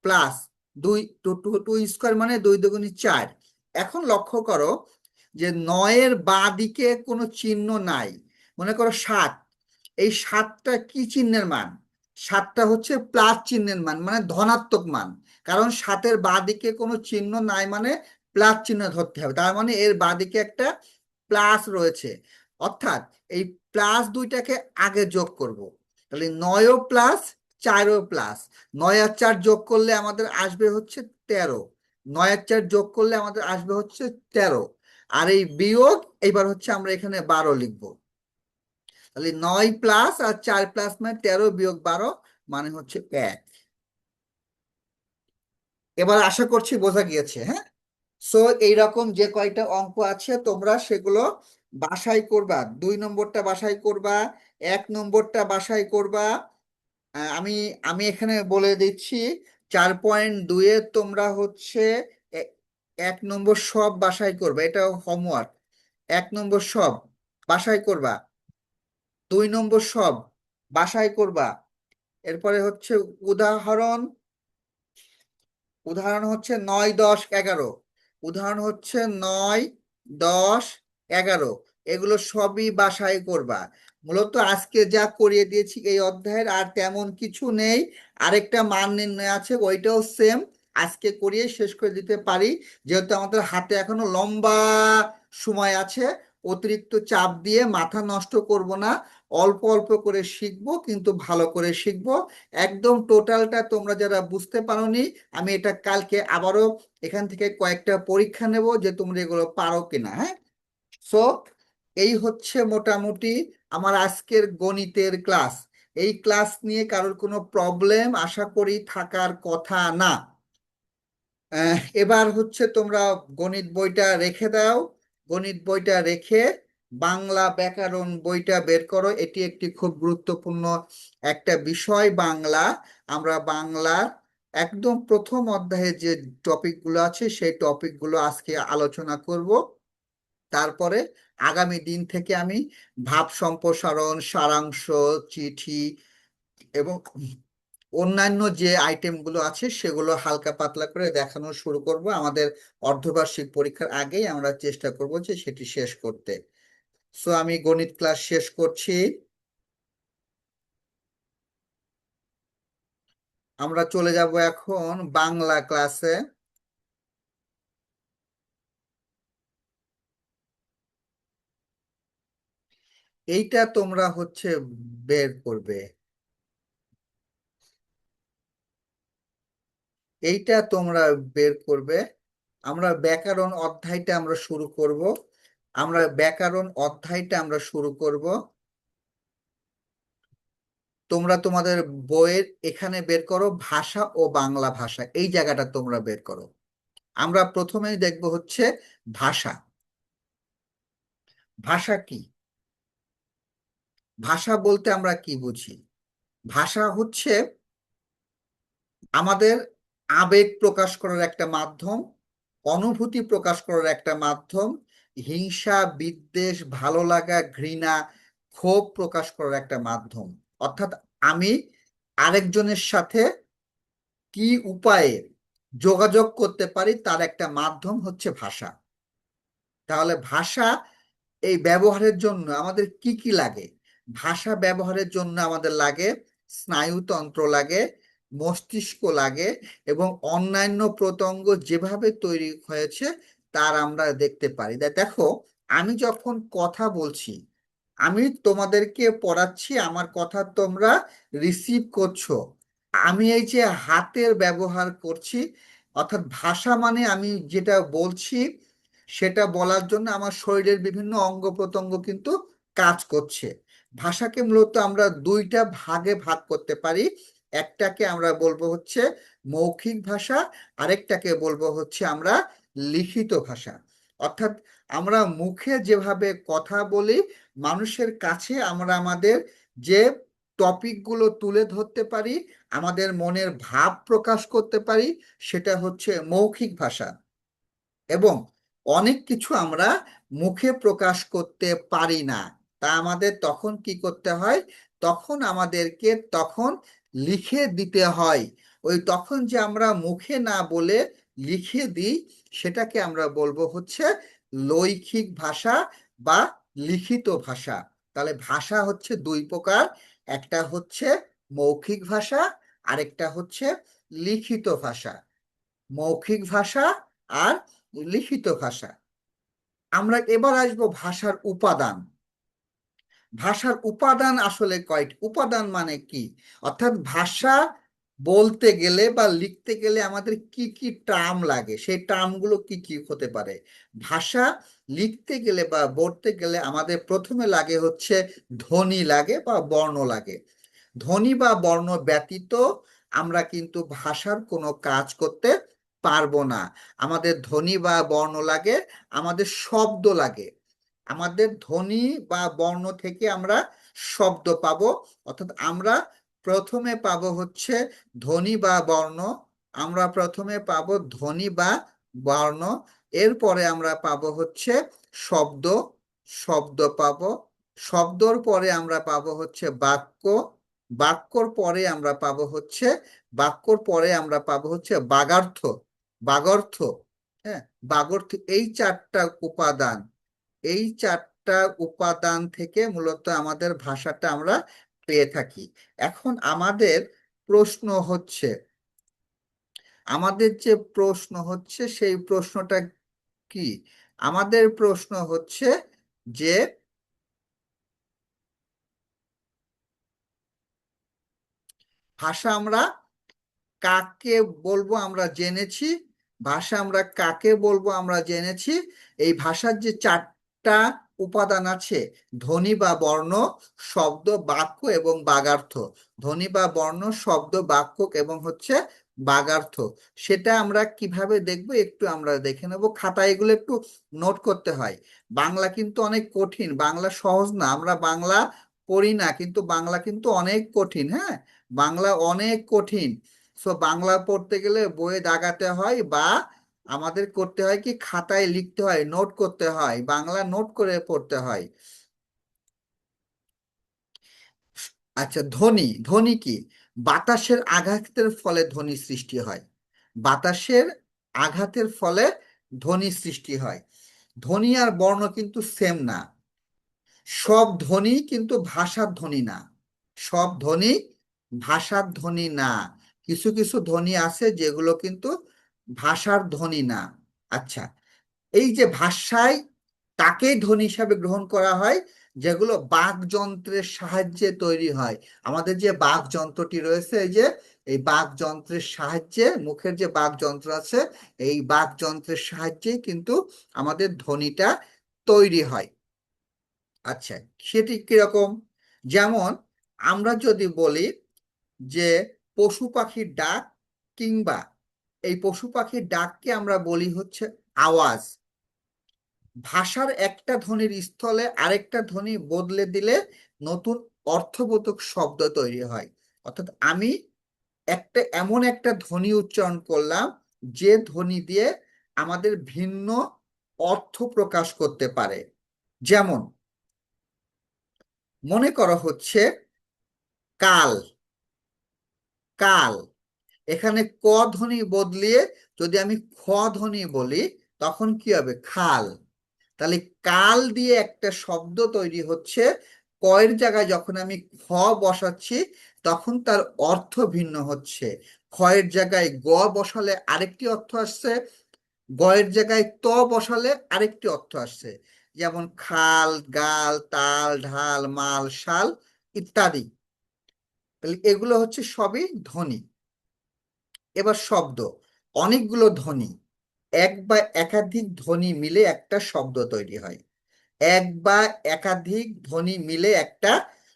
প্লাস 2 2 স্কোয়ার মানে 2 দুগুণে 4। এখন লক্ষ্য করো যে 9-এর বাঁ দিকে কোনো চিহ্ন নাই, মনে করো 7, এই 7টা কি চিহ্নের মান, 7টা হচ্ছে প্লাস চিহ্নের মান, মানে ধনাত্মক মান, কারণ 7-এর বাঁ দিকে কোনো চিহ্ন নাই মানে প্লাস চিহ্ন ধরতে হবে, তার মানে এর বাঁ দিকে একটা প্লাস রয়েছে, অর্থাৎ এই প্লাস দুইটাকে আগে যোগ করব, তাহলে 9ও প্লাস 4ও প্লাস, 9 আর 4 যোগ করলে আমাদের আসবে হচ্ছে 13, 9 আর 4 যোগ করলে আমাদের আসবে হচ্ছে 13, আর এই বিয়োগ এইবার হচ্ছে আমরা এখানে 12 লিখবো, তাহলে 9 প্লাস আর 4 প্লাস মানে 13 বিয়োগ 12 মানে হচ্ছে 1। এবার আশা করছি বোঝা গিয়েছে, হ্যাঁ। সো এইরকম যে কয়টা অঙ্ক আছে তোমরা সেগুলো বাসায় করবা, 2 নম্বরটা বাসায় করবা, 1 নম্বরটা বাসায় করবা। আমি আমি এখানে বলে দিচ্ছি 4.2 এ তোমরা হচ্ছে 1 নম্বর সব বাসায় করবা, এটা হোমওয়ার্ক, 1 নম্বর সব বাসায় করবা, 2 নম্বর সব বাসায় করবা, এরপরে হচ্ছে উদাহরণ উদাহরণ হচ্ছে 9, 10, 11, উদাহরণ হচ্ছে 9, 10, 11, এগুলো সবই বাসায় করবা। মূলত আজকে যা করিয়ে দিয়েছি এই অধ্যায়ের আর তেমন কিছু নেই, আরেকটা মান নির্ণয় আছে, ওইটাও সেম, আজকে করিয়ে শেষ করে দিতে পারি, যেহেতু আমাদের হাতে এখনো লম্বা সময় আছে, অতিরিক্ত চাপ দিয়ে মাথা নষ্ট করব না, অল্প অল্প করে শিখবো কিন্তু ভালো করে শিখবো। একদম টোটালটা তোমরা যারা বুঝতে পারোনি, আমি এটা কালকে আবারও এখান থেকে কয়েকটা পরীক্ষা নেব যে তোমরা এগুলো পারো কিনা, হ্যাঁ। সো এই হচ্ছে মোটামুটি আমার আজকের গণিতের ক্লাস। এই ক্লাস নিয়ে কারোর কোনো প্রবলেম আশা করি থাকার কথা না। এবার হচ্ছে তোমরা গণিত বইটা রেখে দাও, গণিত বইটা রেখে বাংলা ব্যাকরণ বইটা বের করো, এটি একটি খুব গুরুত্বপূর্ণ একটা বিষয় বাংলা। আমরা বাংলার একদম প্রথম অধ্যায়ে যে টপিকগুলো আছে সেই টপিকগুলো আজকে আলোচনা করব, তারপরে আগামী দিন থেকে আমি ভাব সম্প্রসারণ, সারাংশ, চিঠি এবং অন্যান্য যে আইটেমগুলো আছে সেগুলো হালকা পাতলা করে দেখানো শুরু করব, আমাদের অর্ধবার্ষিক পরীক্ষার আগেই আমরা চেষ্টা করব যে সেটি শেষ করতে। সো আমি গণিত ক্লাস শেষ করছি, আমরা চলে যাব এখন বাংলা ক্লাসে। এইটা তোমরা হচ্ছে বের করবে, এইটা তোমরা বের করবে। আমরা ব্যাকরণ অধ্যায়টা আমরা শুরু করব, আমরা ব্যাকরণ অধ্যায়টা আমরা শুরু করব। তোমরা তোমাদের বইয়ের এখানে বের করো ভাষা ও বাংলা ভাষা, এই জায়গাটা তোমরা বের করো। আমরা প্রথমেই দেখব হচ্ছে ভাষা। ভাষা কি? ভাষা বলতে আমরা কি বুঝি? ভাষা হচ্ছে আমাদের আবেগ প্রকাশ করার একটা মাধ্যম, অনুভূতি প্রকাশ করার একটা মাধ্যম, হিংসা, বিদ্বেষ, ভালো লাগা, ঘৃণা, ক্ষোভ প্রকাশ করার একটা মাধ্যম, অর্থাৎ আমি আরেকজনের সাথে কি উপায়ে যোগাযোগ করতে পারি তার একটা মাধ্যম হচ্ছে ভাষা। তাহলে ভাষা এই ব্যবহারের জন্য আমাদের কি কি লাগে? ভাষা ব্যবহারের জন্য আমাদের লাগে স্নায়ুতন্ত্র লাগে, মস্তিষ্ক লাগে, এবং অন্যান্য প্রত্যঙ্গ যেভাবে তৈরি হয়েছে তার আমরা দেখতে পারি। দেখো, আমি যখন কথা বলছি, আমি তোমাদেরকে পড়াচ্ছি, আমার কথা তোমরা রিসিভ করছো, আমি এই যে হাতের ব্যবহার করছি, অর্থাৎ ভাষা মানে আমি যেটা বলছি সেটা বলার জন্য আমার শরীরের বিভিন্ন অঙ্গ প্রত্যঙ্গ কিন্তু কাজ করছে। ভাষাকে মূলত আমরা দুইটা ভাগে ভাগ করতে পারি, একটাকে আমরা বলবো হচ্ছে মৌখিক ভাষা, আরেকটাকে বলবো হচ্ছে আমরা লিখিত ভাষা। অর্থাৎ আমরা মুখে যেভাবে কথা বলি, মানুষের কাছে আমরা আমাদের যে টপিকগুলো তুলে ধরতে পারি, আমাদের মনের ভাব প্রকাশ করতে পারি, সেটা হচ্ছে মৌখিক ভাষা। এবং অনেক কিছু আমরা মুখে প্রকাশ করতে পারি না, তা আমাদের তখন কি করতে হয়? তখন আমাদেরকে তখন লিখে দিতে হয়। ওই তখন যে আমরা মুখে না বলে লিখে দিই, সেটাকে আমরা বলবো হচ্ছে লৈখিক ভাষা বা লিখিত ভাষা। তাহলে ভাষা হচ্ছে দুই প্রকার, একটা হচ্ছে মৌখিক ভাষা, আরেকটা হচ্ছে লিখিত ভাষা। মৌখিক ভাষা আর লিখিত ভাষা। আমরা এবার আসবো ভাষার উপাদান। ভাষার উপাদান আসলে কয়টি? উপাদান মানে কি? অর্থাৎ ভাষা বলতে গেলে বা লিখতে গেলে আমাদের কি কি টার্ম লাগে, সেই টার্মগুলো কি কি হতে পারে? ভাষা লিখতে গেলে বা বলতে গেলে আমাদের প্রথমে লাগে হচ্ছে ধ্বনি লাগে বা বর্ণ লাগে। ধ্বনি বা বর্ণ ব্যতীত আমরা কিন্তু ভাষার কোনো কাজ করতে পারবো না। আমাদের ধ্বনি বা বর্ণ লাগে, আমাদের শব্দ লাগে। আমাদের ধ্বনি বা বর্ণ থেকে আমরা শব্দ পাবো। অর্থাৎ আমরা প্রথমে পাবো হচ্ছে ধ্বনি বা বর্ণ, আমরা প্রথমে পাবো ধ্বনি বা বর্ণ, এরপরে আমরা পাবো হচ্ছে শব্দ, শব্দ পাবো। শব্দর পরে আমরা পাবো হচ্ছে বাক্য, বাক্যর পরে আমরা পাবো হচ্ছে বাক্যর পরে আমরা পাবো হচ্ছে বাগার্থ, বাগর্থ। হ্যাঁ, বাগর্থ। এই চারটা উপাদান, এই চারটা উপাদান থেকে মূলত আমাদের ভাষাটা আমরা পেয়ে থাকি। এখন আমাদের প্রশ্ন হচ্ছে, আমাদের যে প্রশ্ন হচ্ছে সেই প্রশ্নটা কি? আমাদের প্রশ্ন হচ্ছে যে ভাষা আমরা কাকে বলবো আমরা জেনেছি, ভাষা আমরা কাকে বলবো আমরা জেনেছি। এই ভাষার যে চারটা উপাদান আছে, ধ্বনি বা বর্ণ, শব্দ, বাক্য এবং বাগার্থ। ধ্বনি বা বর্ণ, শব্দ, বাক্য এবং হচ্ছে বাগার্থ। সেটা আমরা কিভাবে দেখবো একটু আমরা দেখে নেব। খাতায় এগুলো একটু নোট করতে হয়। বাংলা কিন্তু অনেক কঠিন, বাংলা সহজ না। আমরা বাংলা পড়ি না, কিন্তু বাংলা কিন্তু অনেক কঠিন। হ্যাঁ, বাংলা অনেক কঠিন। সো বাংলা পড়তে গেলে বইয়ে দাগাতে হয় বা আমাদের করতে হয় কি, খাতায় লিখতে হয়, নোট করতে হয়, বাংলা নোট করে পড়তে হয়। আচ্ছা, ধ্বনি, ধ্বনি কি? বাতাসের আঘাতের ফলে ধ্বনি সৃষ্টি হয়। বাতাসের আঘাতের ফলে ধ্বনি সৃষ্টি হয়। ধ্বনি আর বর্ণ কিন্তু সেম না। সব ধ্বনি কিন্তু ভাষার ধ্বনি না। সব ধ্বনি ভাষার ধ্বনি না। কিছু কিছু ধ্বনি আছে যেগুলো কিন্তু ভাষার ধ্বনি না। আচ্ছা, এই যে ভাষায় তাকেই ধ্বনি হিসাবে গ্রহণ করা হয় যেগুলো বাকযন্ত্রের সাহায্যে তৈরি হয়। আমাদের যে বাকযন্ত্রটি রয়েছে, এই যে এই বাকযন্ত্রের সাহায্যে, মুখের যে বাকযন্ত্র আছে, এই বাকযন্ত্রের সাহায্যে কিন্তু আমাদের ধ্বনিটা তৈরি হয়। আচ্ছা, সেটি কিরকম? যেমন আমরা যদি বলি যে পশু পাখির ডাক, কিংবা এই পশু পাখির ডাককে আমরা বলি হচ্ছে আওয়াজ। ভাষার একটা ধ্বনির স্থলে আরেকটা ধ্বনি বদলে দিলে নতুন অর্থবোধক শব্দ তৈরি হয়। অর্থাৎ আমি এমন একটা ধ্বনি উচ্চারণ করলাম যে ধ্বনি দিয়ে আমাদের ভিন্ন অর্থ প্রকাশ করতে পারে। যেমন মনে করো হচ্ছে কাল, কাল। এখানে ক ধ্বনি বদলিয়ে যদি আমি খ ধ্বনি বলি, তখন কি হবে? খাল। তাহলে কাল দিয়ে একটা শব্দ তৈরি হচ্ছে। কয়ের জায়গায় যখন আমি খ বসাচ্ছি, তখন তার অর্থ ভিন্ন হচ্ছে। খয়ের জায়গায় গ বসালে আরেকটি অর্থ আসছে, গয়ের জায়গায় ত বসালে আরেকটি অর্থ আসছে। যেমন খাল, গাল, তাল, ঢাল, মাল, শাল ইত্যাদি। তাহলে এগুলো হচ্ছে সবই ধ্বনি। এবার শব্দ, অনেকগুলো ধ্বনি, এক বা একাধিক ধ্বনি মিলে একটা শব্দ তৈরি হয়। এক বা একাধিক ধ্বনি মিলে একটা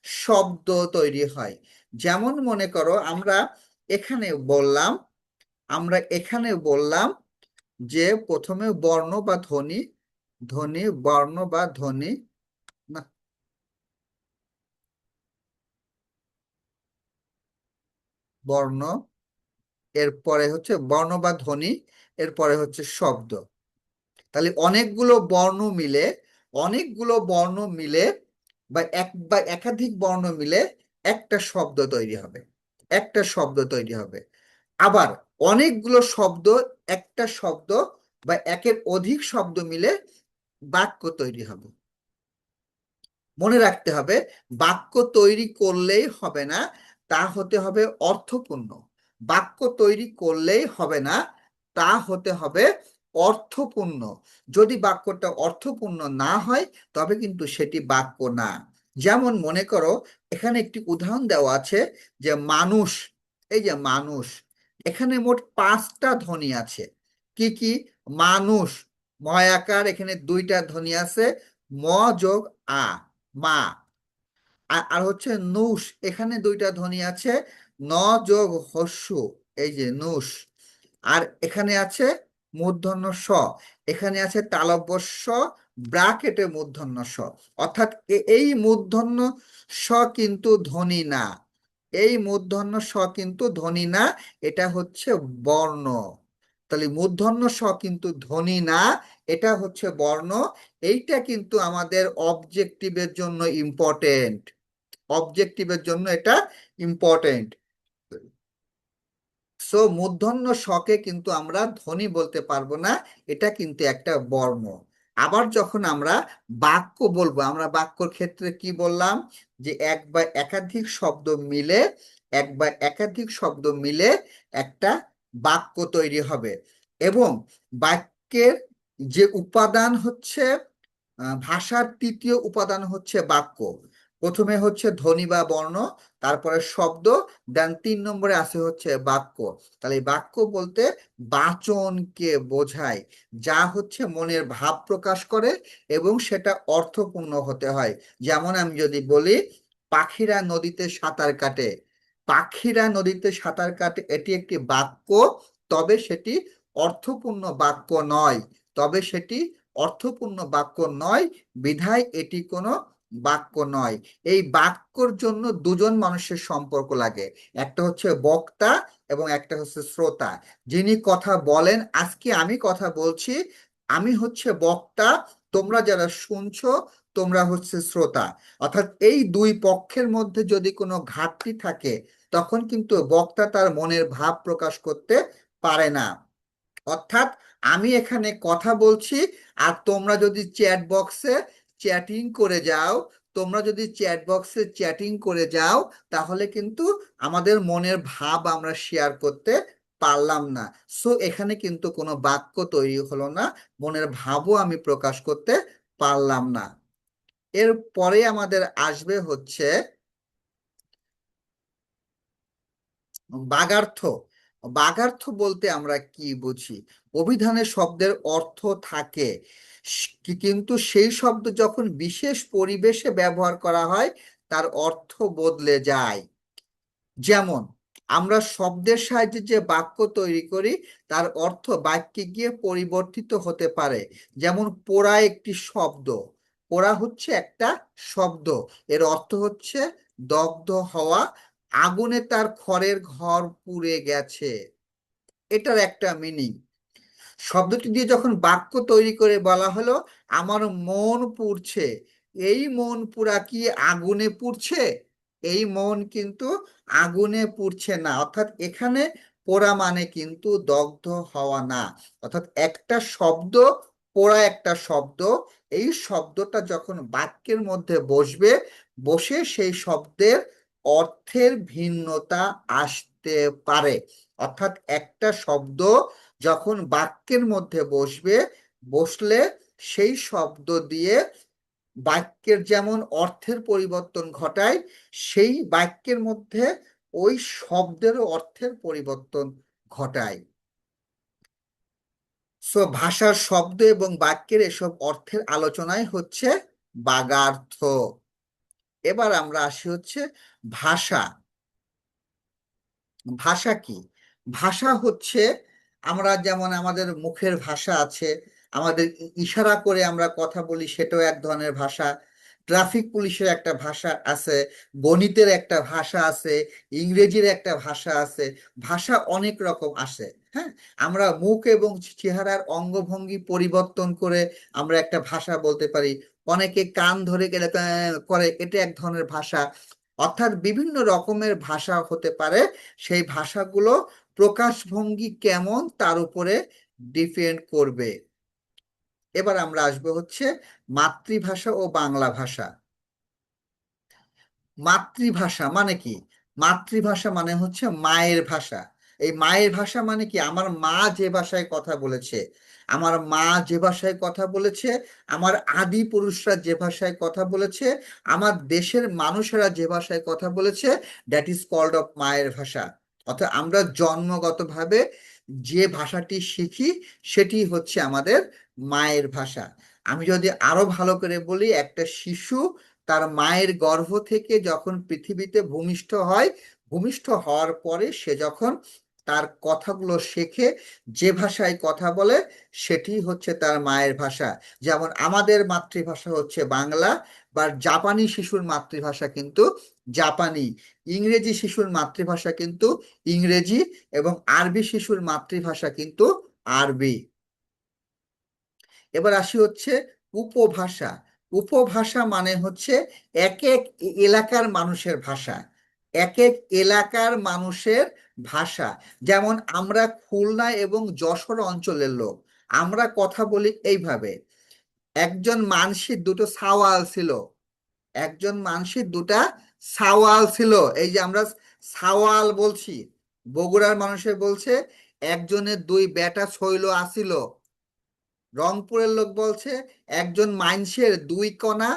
শব্দ তৈরি হয়। যেমন মনে করো এখানে বললাম আমরা এখানে বললাম যে প্রথমে বর্ণ বা ধ্বনি, ধ্বনি, বর্ণ বা ধ্বনি, না, বর্ণ, এরপরে হচ্ছে বর্ণ বা ধ্বনি, এরপরে হচ্ছে শব্দ। তাহলে অনেকগুলো বর্ণ মিলে বা একাধিক বর্ণ মিলে একটা শব্দ তৈরি হবে, একটা শব্দ তৈরি হবে। আবার অনেকগুলো শব্দ, একটা শব্দ বা একের অধিক শব্দ মিলে বাক্য তৈরি হবে। মনে রাখতে হবে, বাক্য তৈরি করলেই হবে না, তা হতে হবে অর্থপূর্ণ। বাক্য তৈরি করলেই হবে না, তা হতে হবে অর্থপূর্ণ। যদি বাক্যটা অর্থপূর্ণ না হয় তবে কিন্তু সেটি বাক্য না। যেমন মনে করো, এখানে একটি উদাহরণ দেওয়া আছে যে মানুষ, এই যে মানুষ, এখানে মোট 5টা ধ্বনি আছে। কি কি? মানুষ, ময়াকার, এখানে 2টা ধ্বনি আছে, ম যোগ আ, মা। আর হচ্ছে নুস, এখানে 2টা ধ্বনি আছে, ন যোগ হস্যু, এই যে নুস। আর এখানে আছে মূর্ধন্য স, এখানে আছে তালব্য স ব্রাকেটে মূর্ধন্য স। অর্থাৎ এই মূর্ধন্য স কিন্তু ধ্বনি না, এই মূর্ধন্য স কিন্তু ধ্বনি না, এটা হচ্ছে বর্ণ। তাহলে মূর্ধন্য স কিন্তু ধ্বনি না, এটা হচ্ছে বর্ণ। এইটা কিন্তু আমাদের অবজেক্টিভের জন্য ইম্পর্টেন্ট, অবজেক্টিভের জন্য এটা ইম্পর্টেন্ট। সো মূর্ধন্য শকে কিন্তু আমরা ধ্বনি বলতে পারবো না, এটা কিন্তু একটা বর্ণ। আবার যখন আমরা বাক্য বলবো, আমরা বাক্যর ক্ষেত্রে কি বললাম, যে এক বা একাধিক শব্দ মিলে, এক বা একাধিক শব্দ মিলে একটা বাক্য তৈরি হবে। এবং বাক্যের যে উপাদান হচ্ছে, ভাষার 3য় উপাদান হচ্ছে বাক্য। প্রথমে হচ্ছে ধ্বনি বা বর্ণ, তারপরে শব্দ, দেন 3 নম্বরে আসে হচ্ছে বাক্য। তাহলে এই বাক্য বলতে বাচনকে বোঝায়, যা হচ্ছে মনের ভাব প্রকাশ করে এবং সেটা অর্থপূর্ণ হতে হয়। যেমন আমি যদি বলি পাখিরা নদীতে সাঁতার কাটে, পাখিরা নদীতে সাঁতার কাটে, এটি একটি বাক্য, তবে সেটি অর্থপূর্ণ বাক্য নয়, তবে সেটি অর্থপূর্ণ বাক্য নয়, বিধায় এটি কোনো বাক্য নয়। এই বাক্যর জন্য 2জন মানুষের সম্পর্ক লাগে, একটা হচ্ছে বক্তা এবং একটা হচ্ছে শ্রোতা। যিনি কথা বলেন, আজকে আমি কথা বলছি, আমি হচ্ছে বক্তা, তোমরা যারা শুনছো তোমরা হচ্ছে শ্রোতা। অর্থাৎ এই 2 পক্ষের মধ্যে যদি কোনো ঘাটতি থাকে তখন কিন্তু বক্তা তার মনের ভাব প্রকাশ করতে পারে না। অর্থাৎ আমি এখানে কথা বলছি, আর তোমরা যদি চ্যাট বক্সে চ্যাটিং করে যাও, তোমরা যদি চ্যাট বক্সে চ্যাটিং করে যাও, তাহলে কিন্তু আমাদের মনের ভাব আমরা শেয়ার করতে পারলাম না। সো এখানে কিন্তু কোনো বাক্য তৈরি হলো না, মনের ভাবও আমি প্রকাশ করতে পারলাম না। এরপরে আমাদের আসবে হচ্ছে বাগার্থ। বাগার্থ বলতে আমরা কি বুঝি? অভিধানে শব্দের অর্থ থাকে, কিন্তু সেই শব্দ যখন বিশেষ পরিবেশে ব্যবহার করা হয় তার অর্থ বদলে যায়। যেমন আমরা শব্দের সাহায্যে যে বাক্য তৈরি করি তার অর্থ বাক্যে গিয়ে পরিবর্তিত হতে পারে। যেমন পোড়া একটি শব্দ, পোড়া হচ্ছে একটা শব্দ, এর অর্থ হচ্ছে দগ্ধ হওয়া, আগুনে তার খড়ের ঘর পুড়ে গেছে, এটার একটা মিনিং। শব্দটি দিয়ে যখন বাক্য তৈরি করে বলা হলো আমার মন পুড়ছে, এই মন পুরা কি আগুনে পুড়ছে? এই মন কিন্তু আগুনে পুড়ছে না। অর্থাৎ এখানে পোড়া মানে কিন্তু দগ্ধ হওয়া না। অর্থাৎ একটা শব্দ, পোড়া একটা শব্দ, এই শব্দটা যখন বাক্যের মধ্যে বসবে, বসে সেই শব্দের অর্থের ভিন্নতা আসতে পারে। অর্থাৎ একটা শব্দ যখন বাক্যের মধ্যে বসবে, বসলে সেই শব্দ দিয়ে বাক্যের যেমন অর্থের পরিবর্তন ঘটায়, সেই বাক্যের মধ্যে ওই শব্দেরও অর্থের পরিবর্তন ঘটায়। সো ভাষার শব্দ এবং বাক্যের এসব অর্থের আলোচনায় হচ্ছে বাগার্থ। এবার আমরা আসি হচ্ছে ভাষা। ভাষা কি? ভাষা হচ্ছে, আমরা যেমন আমাদের মুখের ভাষা আছে, আমাদের ইশারা করে আমরা কথা বলি, সেটাও এক ধরনের ভাষা। ট্রাফিক পুলিশের একটা ভাষা আছে, গণিতের একটা ভাষা আছে, ইংরেজির একটা ভাষা আছে, ভাষা অনেক রকম আসে। হ্যাঁ, আমরা মুখ এবং চেহারার অঙ্গভঙ্গি পরিবর্তন করে আমরা একটা ভাষা বলতে পারি। অনেকে কান ধরে গেলে করে, এটা এক ধরনের ভাষা। অর্থাৎ বিভিন্ন রকমের ভাষা হতে পারে, সেই ভাষাগুলো প্রকাশভঙ্গি কেমন তার উপরে ডিপেন্ড করবে। এবার আমরা আসবো হচ্ছে মাতৃভাষা ও বাংলা ভাষা। মাতৃভাষা মানে কি? মাতৃভাষা মানে হচ্ছে মায়ের ভাষা। এই মায়ের ভাষা মানে কি? আমার মা যে ভাষায় কথা বলেছে, আমার মা যে ভাষায় কথা বলেছে, আমার আদি পুরুষরা যে ভাষায় কথা বলেছে, আমার দেশের মানুষেরা যে ভাষায় কথা বলেছে, দ্যাট ইজ কল্ড অফ মায়ের ভাষা। অর্থাৎ আমরা জন্মগতভাবে যে ভাষাটি শিখি সেটি হচ্ছে আমাদের মায়ের ভাষা। আমি যদি আরো ভালো করে বলি, একটা শিশু তার মায়ের গর্ভ থেকে যখন পৃথিবীতে ভূমিষ্ঠ হয়, ভূমিষ্ঠ হওয়ার পরে সে যখন তার কথাগুলো শেখে, যে ভাষায় কথা বলে, সেটি হচ্ছে তার মায়ের ভাষা। যেমন আমাদের মাতৃভাষা হচ্ছে বাংলা, বা জাপানি শিশুর মাতৃভাষা কিন্তু জাপানি, ইংরেজি শিশুর মাতৃভাষা কিন্তু ইংরেজি, এবং আরবি শিশুর মাতৃভাষা কিন্তু আরবি। এবার আসি হচ্ছে উপভাষা। উপভাষা মানে হচ্ছে এক এক এলাকার মানুষের ভাষা, এক এক এলাকার মানুষের ভাষা। যেমন আমরা খুলনা এবং যশোর অঞ্চলের লোক, আমরা কথা বলি এইভাবে। একজন মানুষের দুটো সাওয়াল ছিল, একজন মানুষের দুটা সাওয়াল ছিল। এই যে আমরা সাওয়াল বলছি, বগুড়ার মানুষের বলছে একজনের দুই বেটা ছইল আসিল। রংপুরের লোক বলছে একজন মাইনষের দুই কণা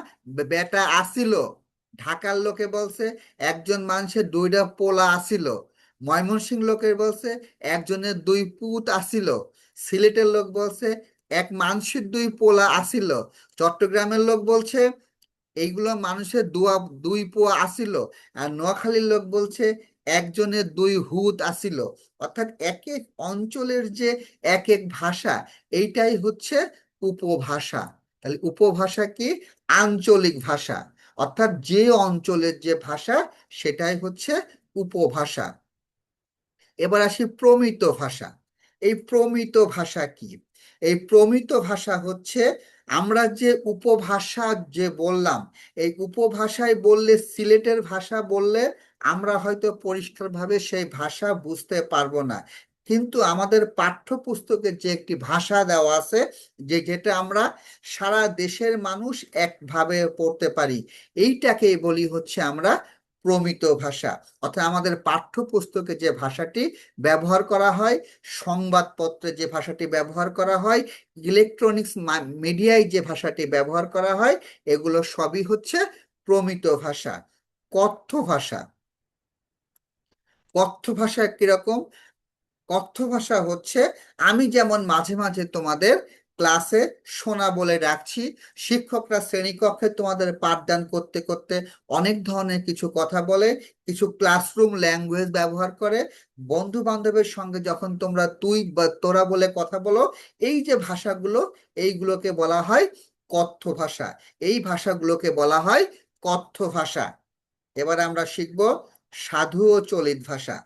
বেটা আসিল। ঢাকার লোকে বলছে একজন মানুষের দুইটা পোলা আসিল। ময়মনসিংহ লোকের বলছে একজনের দুই পুত আসিল। সিলেটের লোক বলছে এক মানুষের দুই পোলা আসিল। চট্টগ্রামের লোক বলছে এইগুলো মানুষের দুই পোয়া আসিল। আর নোয়াখালীর লোক বলছে একজনের দুই হুত আসিল। অর্থাৎ এক এক অঞ্চলের যে এক এক ভাষা, এইটাই হচ্ছে উপভাষা। তাহলে উপভাষা কি? আঞ্চলিক ভাষা। অর্থাৎ যে অঞ্চলের যে ভাষা, সেটাই হচ্ছে উপভাষা। এবার আসি প্রমিত ভাষা। এই প্রমিত ভাষা কি? এই প্রমিত ভাষা হচ্ছে আমরা যে উপভাষা যে বললাম, এই উপভাষায় বললে, সিলেটের ভাষা বললে আমরা হয়তো পরিষ্কারভাবে সেই ভাষা বুঝতে পারবো না, কিন্তু আমাদের পাঠ্যপুস্তকে যে একটি ভাষা দেওয়া আছে, যেটা আমরা সারা দেশের মানুষ একভাবে পড়তে পারি, এইটাকেই বলি হচ্ছে আমরা প্রমিত ভাষা। অর্থাৎ আমাদের পাঠ্যপুস্তকে যে ভাষাটি ব্যবহার করা হয়, সংবাদপত্রে যে ভাষাটি ব্যবহার করা হয়, ইলেকট্রনিক্স মিডিয়ায় যে ভাষাটি ব্যবহার করা হয়, এগুলো সবই হচ্ছে প্রমিত ভাষা। কথ্য ভাষা। কথ্য ভাষা কিরকম? কথ্য ভাষা হচ্ছে, আমি যেমন মাঝে মাঝে তোমাদের ক্লাসে শোনা বলে রাখছি, শিক্ষকরা শ্রেণীকক্ষে তোমাদের পাঠদান করতে করতে অনেক ধরনের কিছু কথা বলে, কিছু ক্লাসরুম ল্যাঙ্গুয়েজ ব্যবহার করে, বন্ধু বান্ধবের সঙ্গে যখন তোমরা তুই বা তোরা বলে কথা বলো, এই যে ভাষাগুলো, এইগুলোকে বলা হয় কথ্য ভাষা। এই ভাষাগুলোকে বলা হয় কথ্য ভাষা। এবার আমরা শিখব সাধু ও চলিত ভাষা।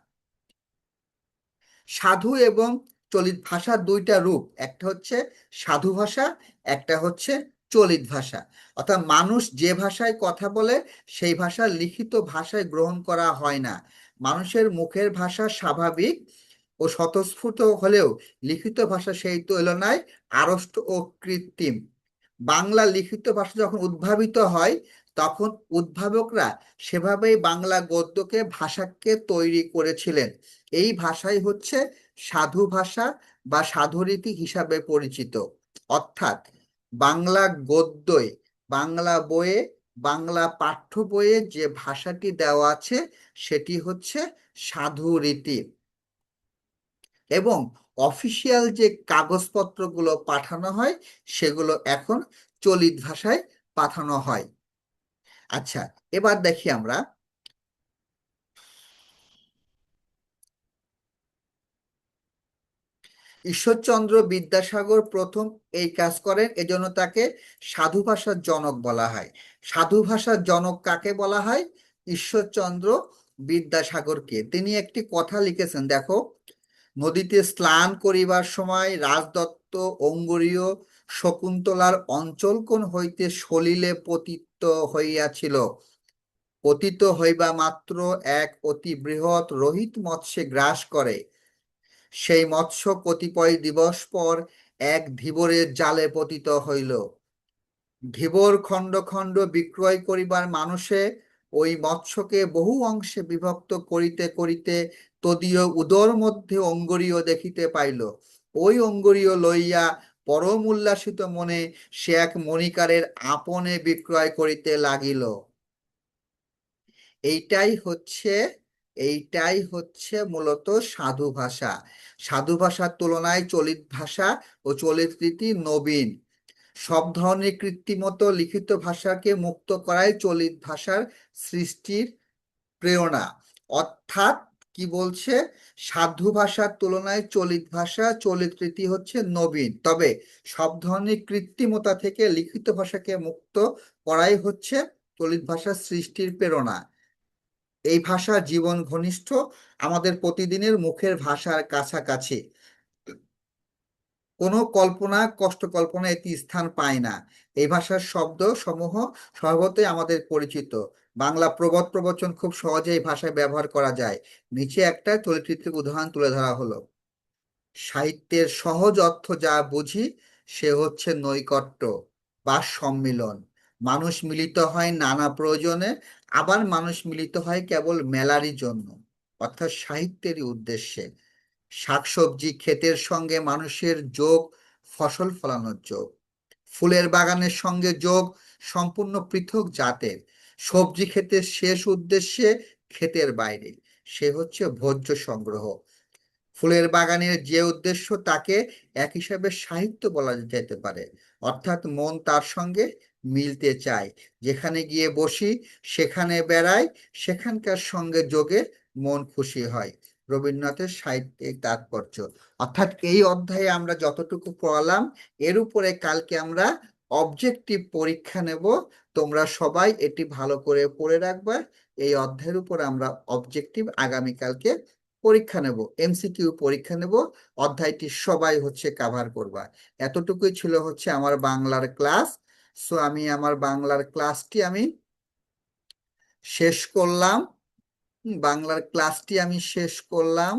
সাধু এবং চলিত ভাষার দুইটা রূপ, একটা হচ্ছে সাধু ভাষা, একটা হচ্ছে চলিত ভাষা। অর্থাৎ মানুষ যে ভাষায় কথা বলে, সেই ভাষা লিখিত ভাষায় গ্রহণ করা হয় না। মানুষের মুখের ভাষা স্বাভাবিক ও স্বতঃস্ফূর্ত হলেও লিখিত ভাষা সেই তুলনায় আড়ষ্ট ও কৃত্রিম। বাংলা লিখিত ভাষা যখন উদ্ভাবিত হয়, তখন উদ্ভাবকরা সেভাবেই বাংলা গদ্যকে ভাষাকে তৈরি করেছিলেন। এই ভাষাই হচ্ছে সাধু ভাষা বা সাধুরীতি হিসাবে পরিচিত। অর্থাৎ বাংলা গদ্যে, বাংলা বইয়ে, বাংলা পাঠ্য বইয়ে যে ভাষাটি দেওয়া আছে, সেটি হচ্ছে সাধুরীতি। এবং অফিসিয়াল যে কাগজপত্রগুলো পাঠানো হয়, সেগুলো এখন চলিত ভাষায় পাঠানো হয়। আচ্ছা, এবার দেখি আমরা ঈশ্বরচন্দ্র বিদ্যাসাগর প্রথম এই কাজ করেন, এজন্য তাকে সাধু ভাষার জনক বলা হয়। সাধু ভাষার জনক কাকে বলা হয়? ঈশ্বরচন্দ্র বিদ্যাসাগরকে। তিনি একটি কথা লিখেছেন, দেখো, নদীতে স্নান করিবার সময় রাজদত্ত অঙ্গুরীয় শকুন্তলার অঞ্চল কোণ হইতে সলিলে পতিত হইয়াছিল। পতিত হইবা মাত্র এক অতি বৃহৎ রোহিত মৎস্যে গ্রাস করে। সেই মৎস্য কতিপয় দিবস পর এক ধীবরের জালে পতিত হইল। ধীবর খণ্ড খণ্ড বিক্রয় করিবার মানুষে ওই মৎস্যকে বহু অংশে বিভক্ত করিতে করিতে তদীয় উদর মধ্যে অঙ্গুরীয় দেখিতে পাইল। ওই অঙ্গুরীয় লইয়া পরম উল্লাসিত মনে সে এক মণিকারের আপনে বিক্রয় করিতে লাগিল। এইটাই হচ্ছে এইটাই হচ্ছে মূলত সাধু ভাষা। সাধু ভাষার তুলনায় চলিত ভাষা ও চলিত রীতি নবীন। সব ধরনের কৃত্রিমত লিখিত ভাষাকে মুক্ত করাই চলিত ভাষার সৃষ্টির প্রেরণা। অর্থাৎ কি বলছে? সাধু ভাষার তুলনায় চলিত ভাষা, চলিত রীতি হচ্ছে নবীন, তবে সব ধরনের কৃত্রিমতা থেকে লিখিত ভাষাকে মুক্ত করাই হচ্ছে চলিত ভাষার সৃষ্টির প্রেরণা। এই ভাষা জীবন ঘনিষ্ঠ, আমাদের প্রতিদিনের মুখের ভাষার কাছাকাছি। কোনো কল্পনা, কষ্ট কল্পনা এটি স্থান পায় না। এই ভাষার শব্দ সমূহ স্বভাবতই আমাদের পরিচিত। বাংলা প্রবাদ প্রবচন খুব সহজে এই ভাষায় ব্যবহার করা যায়। নিচে একটা চরিত্রিক উদাহরণ তুলে ধরা হলো। সাহিত্যের সহজ অর্থ যা বুঝি সে হচ্ছে নৈকট্য বা সম্মিলন। মানুষ মিলিত হয় নানা প্রয়োজনে, আবার মানুষ মিলিত হয় কেবল মেলারই জন্য, অর্থাৎ সাহিত্যেরই উদ্দেশ্যে। শাকসবজি ক্ষেতের সঙ্গে মানুষের যোগ ফসল ফলানোর যোগ। ফুলের বাগানের সঙ্গে যোগ সম্পূর্ণ পৃথক জাতের। সবজি ক্ষেতের শেষ উদ্দেশ্যে ক্ষেতের বাইরে, সে হচ্ছে ভোজ্য সংগ্রহ। ফুলের বাগানের যে উদ্দেশ্য তাকে এক হিসাবে সাহিত্য বলা যেতে পারে, অর্থাৎ মন তার সঙ্গে মিলতে চায়। যেখানে গিয়ে বসি সেখানে বেড়াই, সেখানকার সঙ্গে যোগে মন খুশি হয়। রবীন্দ্রনাথের সাহিত্যিক তাৎপর্য। অর্থাৎ এই অধ্যায়ে আমরা যতটুকু পড়ালাম, এর উপরে কালকে আমরা অবজেক্টিভ পরীক্ষা নেব। তোমরা সবাই এটি ভালো করে পড়ে রাখবা। এই অধ্যায়ের উপর আমরা অবজেক্টিভ আগামীকালকে পরীক্ষা নেব, এমসিকিউ পরীক্ষা নেব। অধ্যায়টি সবাই হচ্ছে কাভার করবা। এতটুকুই ছিল হচ্ছে আমার বাংলার ক্লাস। সো আমি আমার বাংলার ক্লাসটি আমি শেষ করলাম। বাংলার ক্লাসটি আমি শেষ করলাম।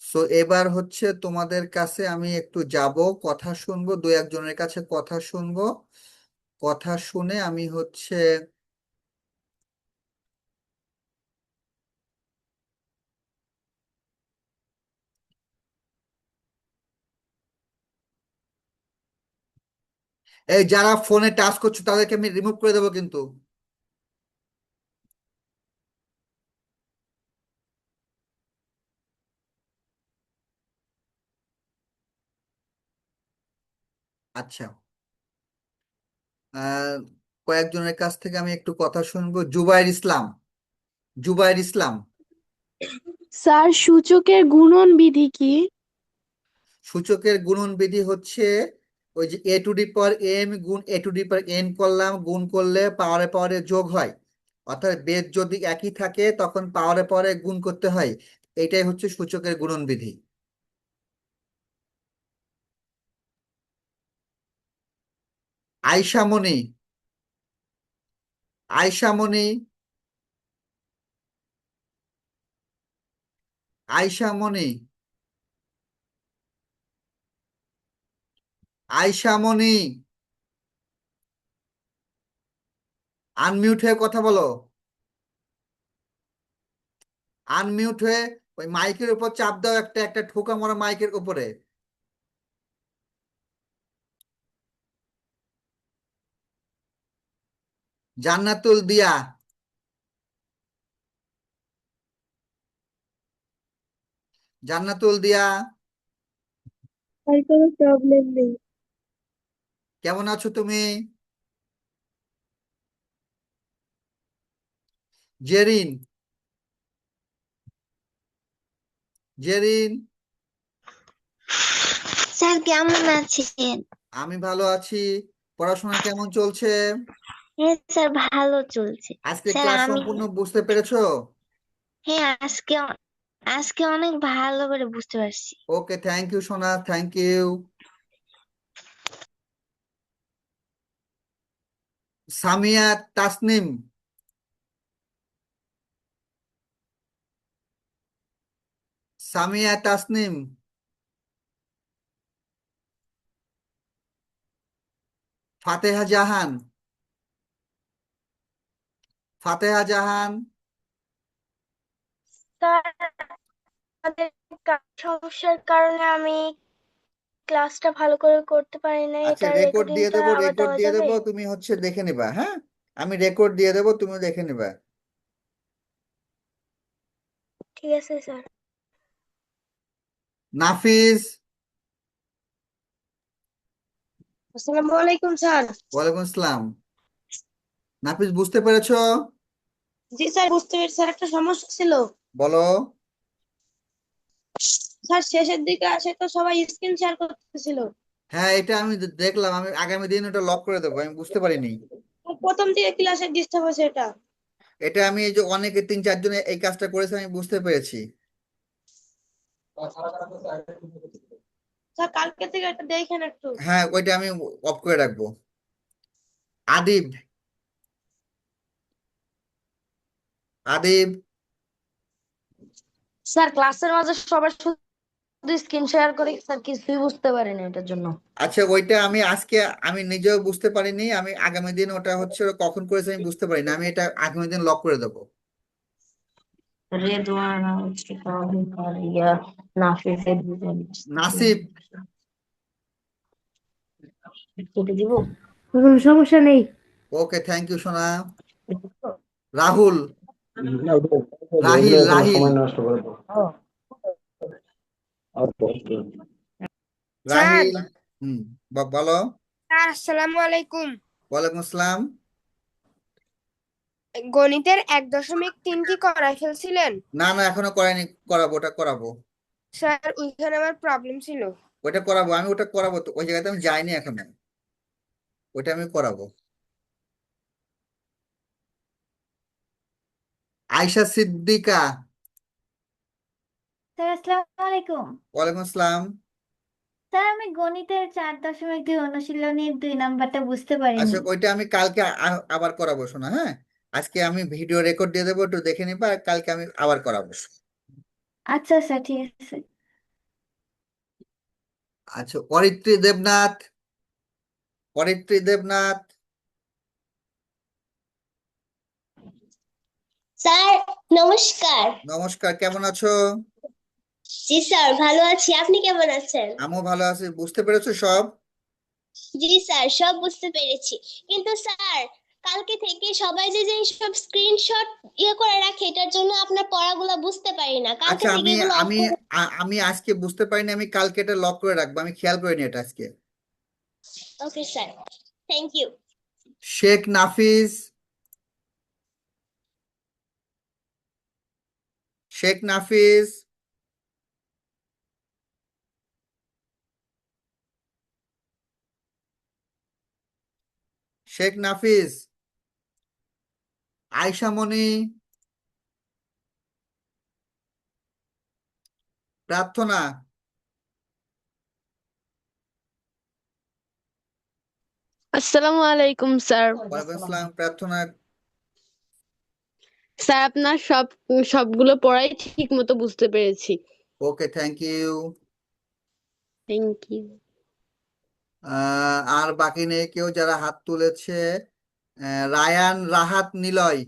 সো এবার হচ্ছে তোমাদের কাছে আমি একটু যাব, কথা শুনবো, দু একজনের কাছে কথা শুনবো। কথা শুনে আমি হচ্ছে এই যারা ফোনে টাচ করছো তাদেরকে আমি রিমুভ করে দেবো কিন্তু। আচ্ছা, আহ কয়েকজনের কাছ থেকে আমি একটু কথা শুনবো। জুবাইর ইসলাম, জুবাইর ইসলাম। স্যার সূচকের গুণন বিধি কি? সূচকের গুণন বিধি হচ্ছে ওই যে এ টু দি পাওয়ার এম গুণ এ টু দি পাওয়ার এন করলাম, গুণ করলে পাওয়ারে পাওয়ারে যোগ হয়। অর্থাৎ বেদ যদি একই থাকে তখন পাওয়ারে পাওয়ারে গুণ করতে হয়। এটাই হচ্ছে সূচকের গুণন বিধি। আয়শামণি, আয়শামণি, আয়শামণি, আয়শামণি, আনমিউট হয়ে কথা বলো। আনমিউট হয়ে ওই মাইকের উপর চাপ দাও, একটা একটা ঠোকা মারা মাইকের উপরে। জান্নাতুল দিয়া, জান্নাতুল দিয়া। আর কোনো প্রবলেম নেই। কেমন আছো তুমি? জেরিন, জেরিন, স্যার কেমন আছেন? আমি ভালো আছি। পড়াশোনা কেমন চলছে? হ্যাঁ স্যার ভালো চলছে। আজকে স্যার ক্লাস আমি সম্পূর্ণ বুঝতে পেরেছো? হ্যাঁ আজকে অনেক ভালো করে বুঝতে পারছি। ওকে, থ্যাংক ইউ সোনা, thank you. Samia Tasnim, Samia Tasnim, Fateha Jahan, Fateha Jahan. Sir আমাদের সমস্যার কারণে আমি ক্লাসটা ভালো করে করতে পারি না, আচ্ছা, এটা রেকর্ড দিয়ে রেকর্ডিংটা দেবো, আবার রেকর্ড দেওয়া দিয়ে যাবে? দেবো, তুমি হচ্ছে দেখে নিবা। হ্যাঁ, আমি রেকর্ড দিয়ে দেবো, তুমি দেখে নিবা। ঠিক আছে স্যার। নাফিস, আসসালামু আলাইকুম স্যার। ওয়ালাইকুম আসসালাম। নাফিস, বুঝতে পেরেছো? জি স্যার বুঝতে পেরেছি স্যার, একটা সমস্যা ছিল বলো। স্যার, শেষের দিকে আসে তো সবাই স্ক্রিন শেয়ার করতেছিল। হ্যাঁ, এটা আমি দেখলাম, আমি আগামী দিন ওটা লক করে দেবো, আমি বুঝতে পারিনি। প্রথম দিকে ক্লাসে ডিস্টার্ব হয়েছে এটা। এটা আমি এই যে অনেকে 3-4 জনে এই কাজটা করেছে, আমি বুঝতে পেরেছি। স্যার কালকে থেকে এটা দেখেন একটু। হ্যাঁ, ওইটা আমি অফ করে রাখবো। আদিব, আদিব, স্যার ক্লাসের মাঝে সবার শুধু স্ক্রিন শেয়ার করে স্যার কিছুই বুঝতে পারিনি এটার জন্য। আচ্ছা, ওইটা আমি আজকে আমি নিজেও বুঝতে পারিনি, আমি আগামী দিন ওটা হচ্ছে কখন করেছে আমি বুঝতে পারিনি, আমি এটা আগামী দিন লক করে দেবো। রেদওয়ান ইয়া নাফিসের নাসিব, কেটে দিব। কোনো সমস্যা নেই। ওকে, থ্যাংক ইউ সোনা। রাহুল, রাহিল, রাহিল, স্যার, রাহিল। হুম, বলো। স্যার আসসালামু আলাইকুম। ওয়ালাইকুম আসসালাম। গণিতের 1.3 কি করাই ফেলছিলেন? না না, এখনো করাইনি, করাবো, ওটা করাবো। স্যার ওইখানে আমার প্রবলেম ছিল। ওটা করাবো, আমি ওটা করাবো, তো ওই জায়গাতে আমি যাইনি এখনো, ওটা আমি করাবো। আয়শা সিদ্দিকা, স্যার আসসালামু আলাইকুম। ওয়ালাইকুম আসসালাম। স্যার আমি গণিতের 4.2 অনুশীলনীর 2 নাম্বারটা বুঝতে পারিনি। আচ্ছা, ওইটা আমি কালকে আবার করাবো শোনা। হ্যাঁ, আজকে আমি ভিডিও রেকর্ড দিয়ে দেবো, একটু দেখে নিবা, আর কালকে আমি আবার করাবো। আচ্ছা স্যার, ঠিক আছে। আচ্ছা, অরিত্রী দেবনাথ, অরিত্রী দেবনাথ, স্যার নমস্কার। নমস্কার, কেমন আছো? জি স্যার ভালো আছি, আপনি কেমন আছেন? আমিও ভালো আছি। বুঝতে পেরেছো সব? জি স্যার সব বুঝতে পেরেছি, কিন্তু স্যার কালকে থেকে সবাই যে যে সব স্ক্রিনশট করে রাখে, এটার জন্য আপনার পড়াগুলো বুঝতে পারি না, কালকে আচ্ছা, থেকে আমি এগুলো অফ আমি করে। আমি আজকে বুঝতে পারিনি, আমি কালকে এটা লক করে রাখবো, আমি খেয়াল করিনি এটা আজকে। Okay sir, thank you. Sheikh Nafis, Sheikh Nafis, Sheikh Nafis, Ayesha Moni, Prarthana, আসসালামু আলাইকুম স্যার। ওয়ালাইকুম আসসালাম। প্রার্থনা, স্যার আপনার সবগুলো পড়াই ঠিক মতো বুঝতে পেরেছি। Okay, thank you. Thank you. আর বাকি নেই কেউ যারা হাত তুলেছে। রায়ান, রাহাত, নিলয়।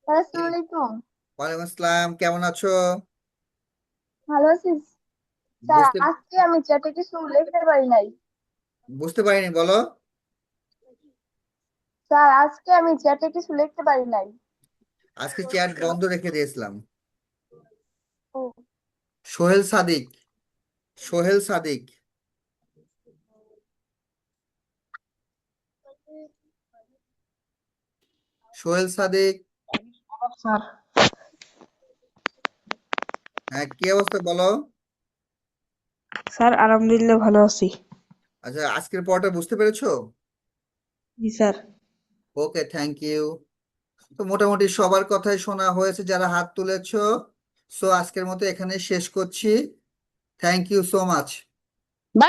আসসালামু আলাইকুম। ওয়ালাইকুম আসসালাম, কেমন আছো? ভালো আছিস? স্যার বুঝতে আজকে আমি চ্যাটে কিছু লিখতে পারি নাই। বুঝতে পারিনি, বলো। স্যার আজকে আমি চ্যাটে কিছু লিখতে পারি নাই। আজকে চ্যাট বন্ধ রেখে দিয়েছিলাম। ও, সোহেল সাদিক, সোহেল সাদিক, সোহেল সাদিক। স্যার হ্যাঁ, কি অবস্থা বলো? স্যার আলহামদুলিল্লাহ ভালো আছি। আচ্ছা, আজকের পড়াটা বুঝতে পেরেছো? জি স্যার। Okay, thank you. তো মোটামুটি সবার কথাই শোনা হয়েছে যারা হাত তুলেছো। সো আজকের মতো এখানে শেষ করছি। Thank you so much.